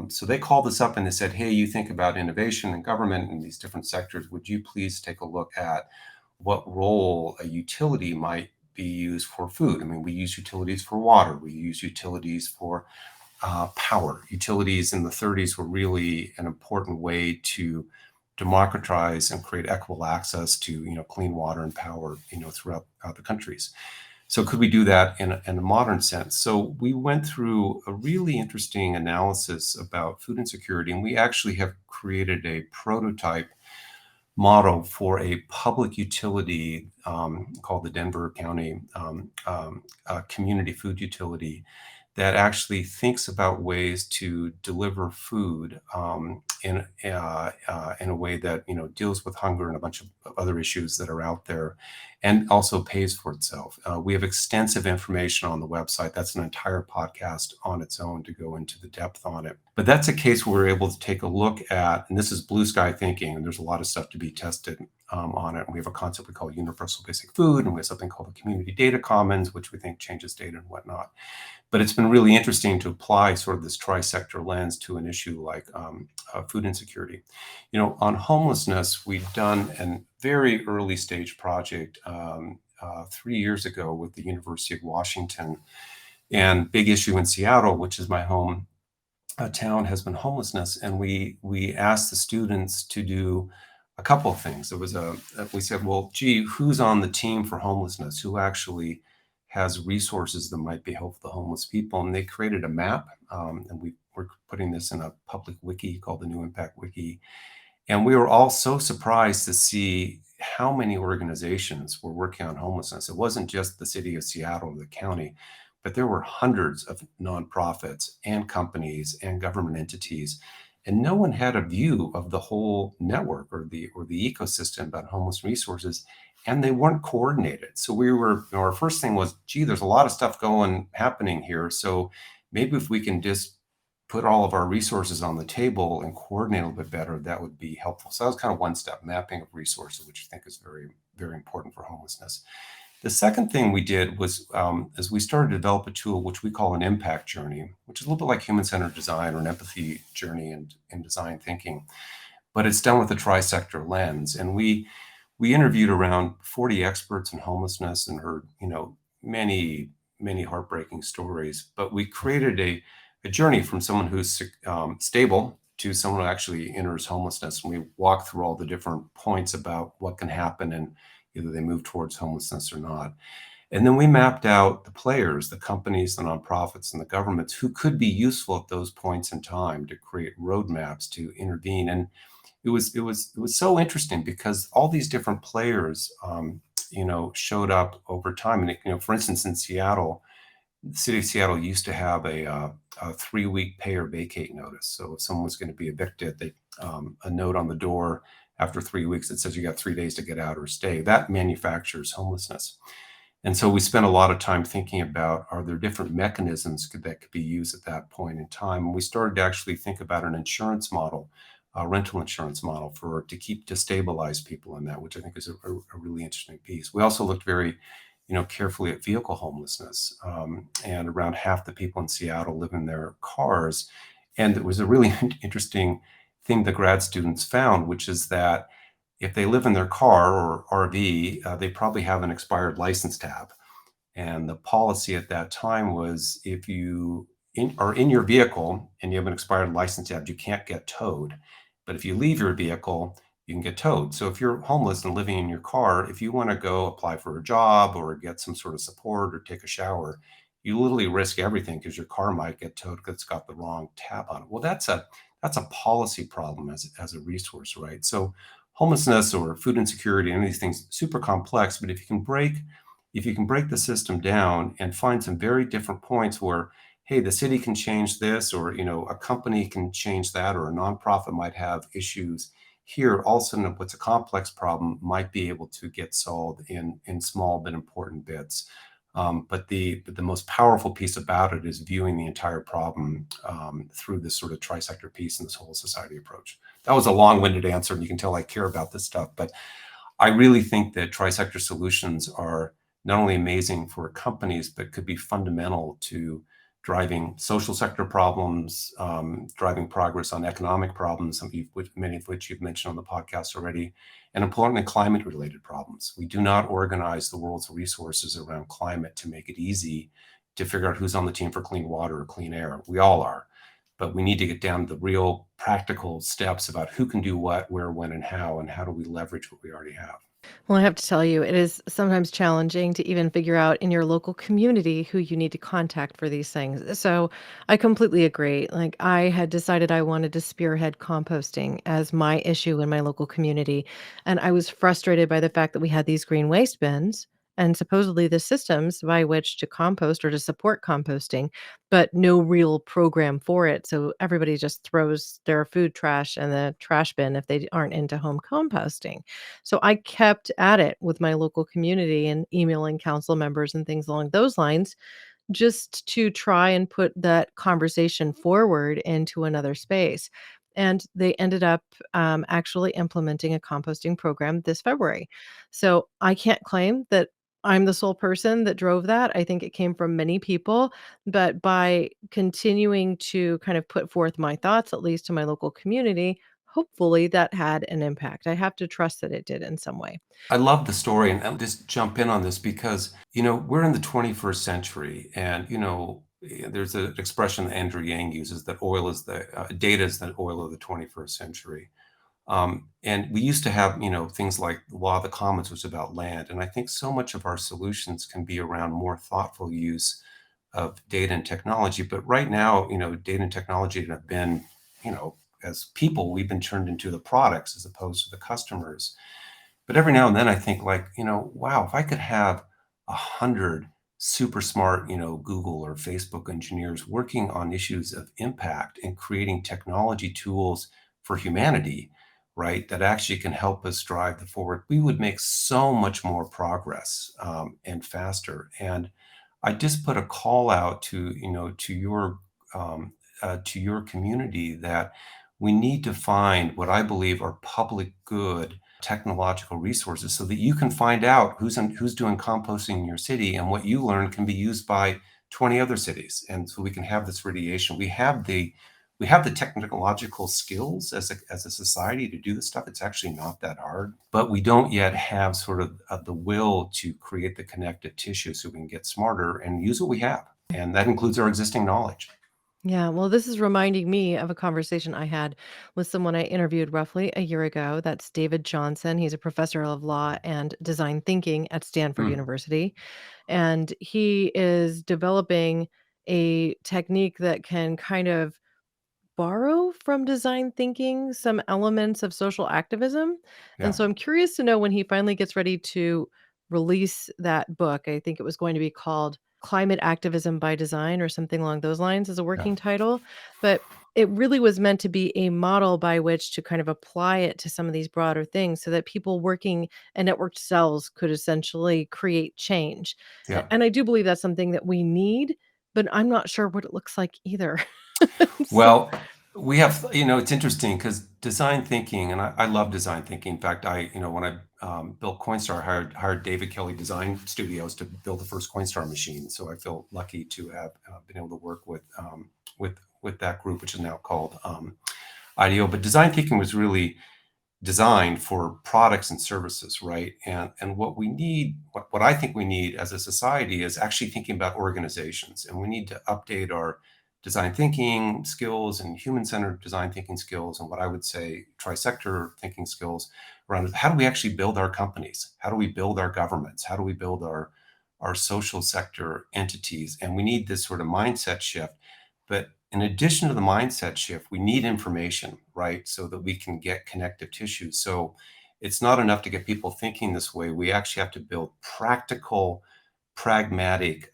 So they called us up and they said, hey, you think about innovation and government in these different sectors. Would you please take a look at what role a utility might be used for food? I mean, we use utilities for water. We use utilities for power. Utilities in the 30s were really an important way to democratize and create equitable access to clean water and power throughout the countries. So could we do that in a modern sense? So we went through a really interesting analysis about food insecurity, and we actually have created a prototype model for a public utility called the Denver County Community Food Utility that actually thinks about ways to deliver food in a way that deals with hunger and a bunch of other issues that are out there, and also pays for itself. We have extensive information on the website. That's an entire podcast on its own to go into the depth on it. But that's a case where we're able to take a look at, and this is blue sky thinking, and there's a lot of stuff to be tested on it. And we have a concept we call universal basic food, and we have something called the community data commons, which we think changes data and whatnot. But it's been really interesting to apply sort of this tri-sector lens to an issue like food insecurity. On homelessness, we've done a very early stage project 3 years ago with the University of Washington. And big issue in Seattle, which is my home town, has been homelessness. And we asked the students to do a couple of things. We said, well, gee, who's on the team for homelessness? Who actually has resources that might be helpful to homeless people? And they created a map, and we we're putting this in a public wiki called the New Impact Wiki. And we were all so surprised to see how many organizations were working on homelessness. It wasn't just the city of Seattle or the county, but there were hundreds of nonprofits and companies and government entities. And no one had a view of the whole network or the ecosystem about homeless resources, and they weren't coordinated. So our first thing was, gee, there's a lot of stuff happening here. So maybe if we can just put all of our resources on the table and coordinate a little bit better, that would be helpful. So that was kind of one step, mapping of resources, which I think is very, very important for homelessness. The second thing we did was, as we started to develop a tool, which we call an impact journey, which is a little bit like human-centered design or an empathy journey in design thinking, but it's done with a TriSector lens. And we interviewed around 40 experts in homelessness and heard, many, many heartbreaking stories. But we created a journey from someone who's stable to someone who actually enters homelessness. And we walk through all the different points about what can happen and either they move towards homelessness or not. And then we mapped out the players, the companies, the nonprofits, and the governments who could be useful at those points in time to create roadmaps to intervene. And it was so interesting because all these different players, showed up over time. And for instance, in Seattle, the city of Seattle used to have a 3-week pay or vacate notice. So if someone was going to be evicted, a note on the door after 3 weeks that says you got 3 days to get out or stay. That manufactures homelessness. And so we spent a lot of time thinking about, are there different mechanisms that could be used at that point in time? And we started to actually think about an insurance model, a rental insurance model to stabilize people in that, which I think is a really interesting piece. We also looked very carefully at vehicle homelessness. And around half the people in Seattle live in their cars. And it was a really interesting thing the grad students found, which is that if they live in their car or RV, they probably have an expired license tab. And the policy at that time was if you are in your vehicle and you have an expired license tab, you can't get towed. But if you leave your vehicle, you can get towed. So if you're homeless and living in your car, if you want to go apply for a job or get some sort of support or take a shower, you literally risk everything because your car might get towed because it's got the wrong tab on it. Well, that's a policy problem as a resource, right? So homelessness or food insecurity, any of these things, super complex. But if you can break the system down and find some very different points where, hey, the city can change this, or a company can change that, or a nonprofit might have issues here, all of a sudden what's a complex problem might be able to get solved in small but important bits. But the most powerful piece about it is viewing the entire problem through this sort of TriSector piece and this whole society approach. That was a long-winded answer, and you can tell I care about this stuff, but I really think that TriSector solutions are not only amazing for companies, but could be fundamental to driving social sector problems, driving progress on economic problems, many of which you've mentioned on the podcast already, and importantly, climate-related problems. We do not organize the world's resources around climate to make it easy to figure out who's on the team for clean water or clean air. We all are. But we need to get down to the real practical steps about who can do what, where, when, and how do we leverage what we already have. Well, I have to tell you, it is sometimes challenging to even figure out in your local community who you need to contact for these things. So I completely agree. Like, I had decided I wanted to spearhead composting as my issue in my local community. And I was frustrated by the fact that we had these green waste bins and supposedly the systems by which to compost or to support composting, but no real program for it. So everybody just throws their food trash in the trash bin if they aren't into home composting. So I kept at it with my local community and emailing council members and things along those lines just to try and put that conversation forward into another space. And they ended up actually implementing a composting program this February. So I can't claim that I'm the sole person that drove that. I think it came from many people, but by continuing to kind of put forth my thoughts, at least to my local community, hopefully that had an impact. I have to trust that it did in some way. I love the story, and I'll just jump in on this because, we're in the 21st century, and, there's an expression that Andrew Yang uses that data is the oil of the 21st century. And we used to have, things like the law of the commons, which is about land. And I think so much of our solutions can be around more thoughtful use of data and technology. But right now, data and technology have been, as people, we've been turned into the products as opposed to the customers. But every now and then I think like, wow, if I could have 100 super smart, Google or Facebook engineers working on issues of impact and creating technology tools for humanity, right, that actually can help us drive the forward, we would make so much more progress and faster. And I just put a call out to, to your community that we need to find what I believe are public good technological resources so that you can find out who's doing composting in your city, and what you learn can be used by 20 other cities. And so we can have this radiation. We have the technological skills as a society to do this stuff. It's actually not that hard, but we don't yet have sort of the will to create the connective tissue so we can get smarter and use what we have. And that includes our existing knowledge. Yeah, well, this is reminding me of a conversation I had with someone I interviewed roughly a year ago. That's David Johnson. He's a professor of law and design thinking at Stanford Hmm. University. And he is developing a technique that can kind of borrow from design thinking some elements of social activism. And Yeah, so I'm curious to know when he finally gets ready to release that book. I think it was going to be called Climate Activism by Design or something along those lines as a yeah. working title. But it really was meant to be a model by which to kind of apply it to some of these broader things so that people working in networked cells could essentially create change. Yeah. And I do believe that's something that we need, but I'm not sure what it looks like either. So, Well, we have, it's interesting because design thinking, and I love design thinking. In fact, when I built Coinstar, I hired David Kelly Design Studios to build the first Coinstar machine. So I feel lucky to have been able to work with that group, which is now called IDEO. But design thinking was really designed for products and services, right? And what we need, what I think we need as a society is actually thinking about organizations, and we need to update our design thinking skills and human-centered design thinking skills, and what I would say TriSector thinking skills around how do we actually build our companies? How do we build our governments? How do we build our social sector entities? And we need this sort of mindset shift. But in addition to the mindset shift, we need information, right? So that we can get connective tissue. So it's not enough to get people thinking this way. We actually have to build practical, pragmatic,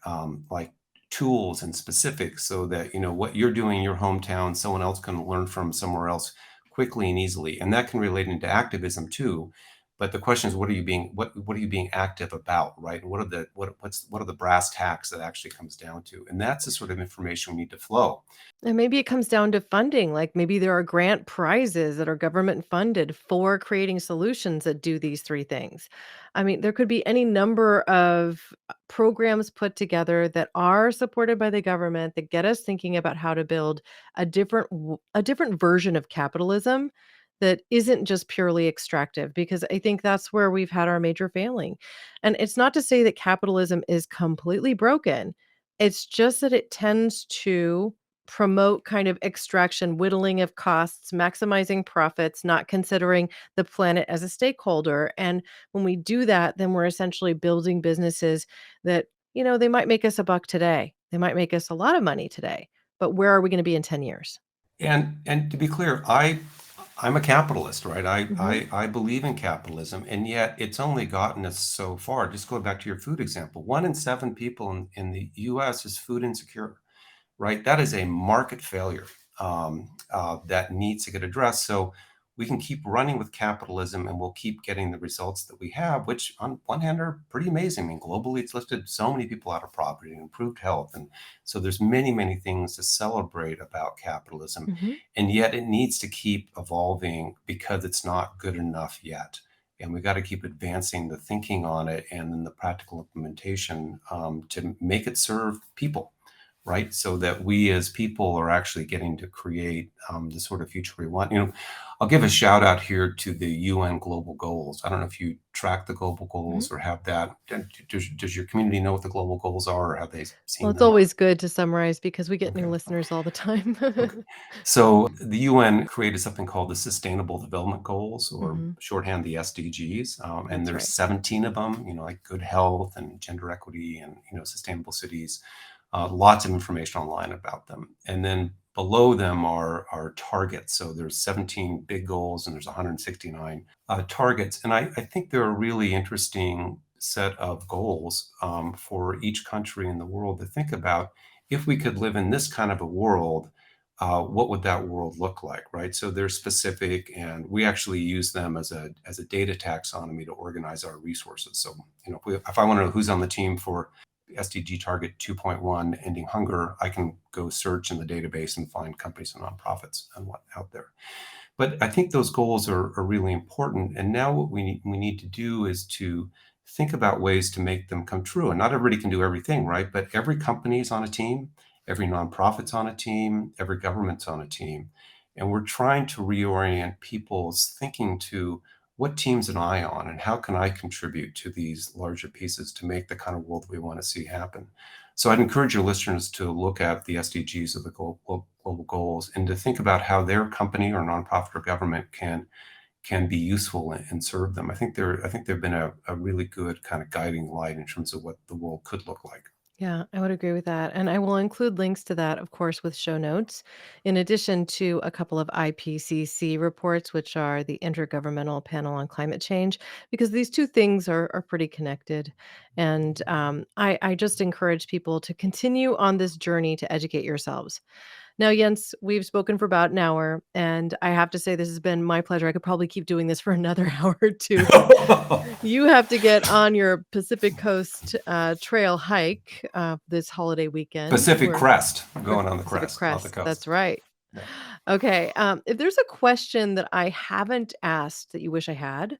like tools and specifics so that, what you're doing in your hometown, someone else can learn from somewhere else quickly and easily. And that can relate into activism too. But the question is, what are you being active about, right? And what are the brass tacks that actually comes down to? And that's the sort of information we need to flow. and maybe it comes down to funding. Like maybe there are grant prizes that are government funded for creating solutions that do these three things. I mean, there could be any number of programs put together that are supported by the government that get us thinking about how to build a different version of capitalism that isn't just purely extractive, because I think that's where we've had our major failing. And it's not to say that capitalism is completely broken. It's just that it tends to promote kind of extraction, whittling of costs, maximizing profits, not considering the planet as a stakeholder. And when we do that, then we're essentially building businesses that, they might make us a buck today. They might make us a lot of money today. But where are we going to be in 10 years? And to be clear, I'm a capitalist, right? I, Hmm. I I believe in capitalism, and yet it's only gotten us so far. Just go back to your food example. 1 in 7 people in the U.S. is food insecure, right? That is a market failure that needs to get addressed. So we can keep running with capitalism and we'll keep getting the results that we have, which on one hand are pretty amazing. I mean, globally, it's lifted so many people out of poverty and improved health. And so there's many, many things to celebrate about capitalism. Hmm. And yet it needs to keep evolving because it's not good enough yet. And we got to keep advancing the thinking on it and then the practical implementation to make it serve people, right? So that we as people are actually getting to create the sort of future we want. I'll give a shout out here to the UN global goals. I don't know if you track the global Hmm. goals or have that. Does your community know what the global goals are, or have they Well, seen it's them? always good to summarize because we get new Okay. listeners all the time. Okay. So the UN created something called the Sustainable Development Goals, or Hmm. shorthand the SDGs, and That's there's right. 17 of them. Like good health and gender equity and sustainable cities. Lots of information online about them. And then below them are targets. So there's 17 big goals and there's 169 targets. And I think they're a really interesting set of goals for each country in the world to think about. If we could live in this kind of a world, what would that world look like, right? So they're specific, and we actually use them as a data taxonomy to organize our resources. So, if I want to know who's on the team for SDG target 2.1, ending hunger, I can go search in the database and find companies and nonprofits and what out there. But I think those goals are really important. And now what we need to do is to think about ways to make them come true. And not everybody can do everything, right? But every company's on a team, every nonprofit's on a team, every government's on a team. And we're trying to reorient people's thinking to what teams am I on and how can I contribute to these larger pieces to make the kind of world we want to see happen. So I'd encourage your listeners to look at the SDGs of the global goals and to think about how their company or nonprofit or government can be useful and serve them. I think they've been a really good kind of guiding light in terms of what the world could look like. Yeah, I would agree with that. And I will include links to that, of course, with show notes, in addition to a couple of IPCC reports, which are the Intergovernmental Panel on Climate Change, because these two things are pretty connected. And I just encourage people to continue on this journey to educate yourselves. Now, Jens, we've spoken for about an hour, and I have to say this has been my pleasure. I could probably keep doing this for another hour or two, but you have to get on your Pacific Coast trail hike this holiday weekend. Pacific Crest. I'm Or going on the Pacific crest, not the Crest. That's coast. right. Yeah. Okay. If there's a question that I haven't asked that you wish I had,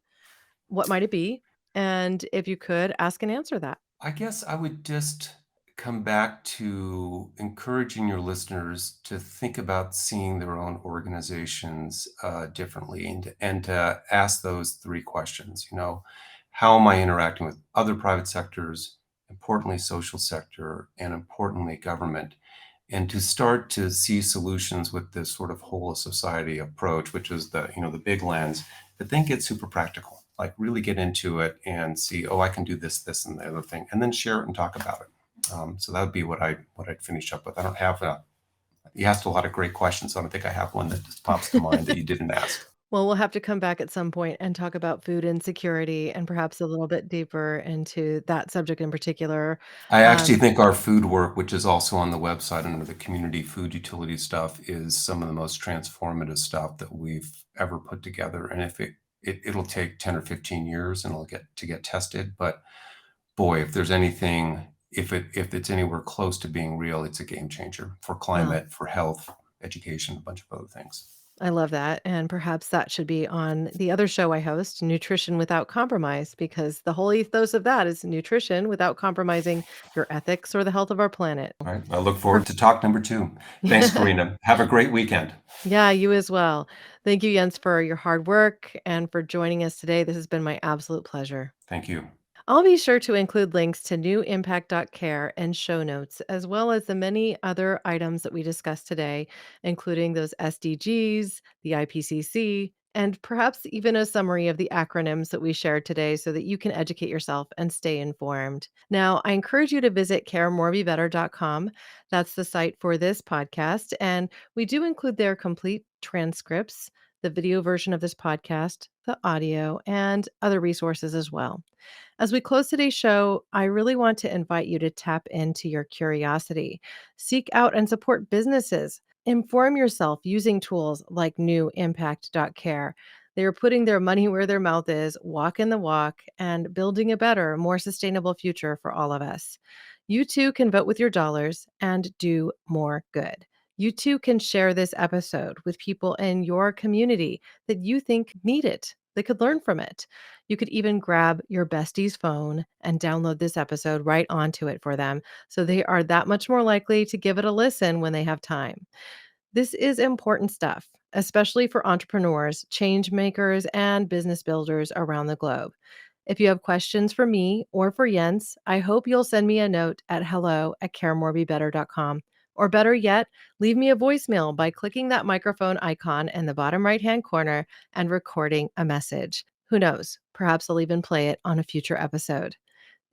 what might it be? And if you could ask and answer that. I guess I would just come back to encouraging your listeners to think about seeing their own organizations differently and to ask those three questions. How am I interacting with other private sectors, importantly, social sector, and importantly, government? And to start to see solutions with this sort of whole of society approach, which is the big lens, but then get super practical, like really get into it and see, oh, I can do this, this, and the other thing, and then share it and talk about it. So that would be what I'd finish up with. I don't have you asked a lot of great questions, so I don't think I have one that just pops to mind that you didn't ask. Well, we'll have to come back at some point and talk about food insecurity and perhaps a little bit deeper into that subject in particular. I actually Um, think our food work, which is also on the website under the community food utility stuff, is some of the most transformative stuff that we've ever put together. And if it'll take 10 or 15 years and it'll get tested, but boy, if there's anything, if it's anywhere close to being real, it's a game changer for well, climate, for health, education, a bunch of other things. I love that. And perhaps that should be on the other show I host, Nutrition Without Compromise, because the whole ethos of that is nutrition without compromising your ethics or the health of our planet. All right. I look forward to talk number 2. Thanks, Yeah. Corinna. Have a great weekend. Yeah, you as well. Thank you, Jens, for your hard work and for joining us today. This has been my absolute pleasure. Thank you. I'll be sure to include links to newimpact.care and show notes, as well as the many other items that we discussed today, including those SDGs, the IPCC, and perhaps even a summary of the acronyms that we shared today so that you can educate yourself and stay informed. Now, I encourage you to visit caremorebebetter.com. That's the site for this podcast. And we do include their complete transcripts, the video version of this podcast, the audio, and other resources as well. As we close today's show, I really want to invite you to tap into your curiosity. Seek out and support businesses. Inform yourself using tools like NewImpact.care. They are putting their money where their mouth is, walking the walk, and building a better, more sustainable future for all of us. You too can vote with your dollars and do more good. You too can share this episode with people in your community that you think need it. They could learn from it. You could even grab your bestie's phone and download this episode right onto it for them so they are that much more likely to give it a listen when they have time. This is important stuff, especially for entrepreneurs, change makers, and business builders around the globe. If you have questions for me or for Jens, I hope you'll send me a note at hello@caremorebebetter.com. Or better yet, leave me a voicemail by clicking that microphone icon in the bottom right hand corner and recording a message. Who knows? Perhaps I'll even play it on a future episode.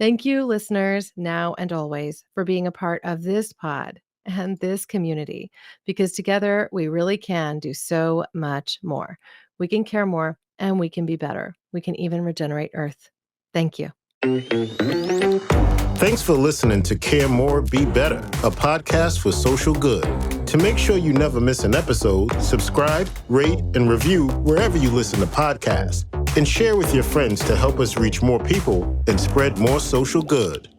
Thank you, listeners, now and always, for being a part of this pod and this community, because together we really can do so much more. We can care more and we can be better. We can even regenerate Earth. Thank you. Thanks for listening to Care More, Be Better, a podcast for social good. To make sure you never miss an episode, subscribe, rate, and review wherever you listen to podcasts, and share with your friends to help us reach more people and spread more social good.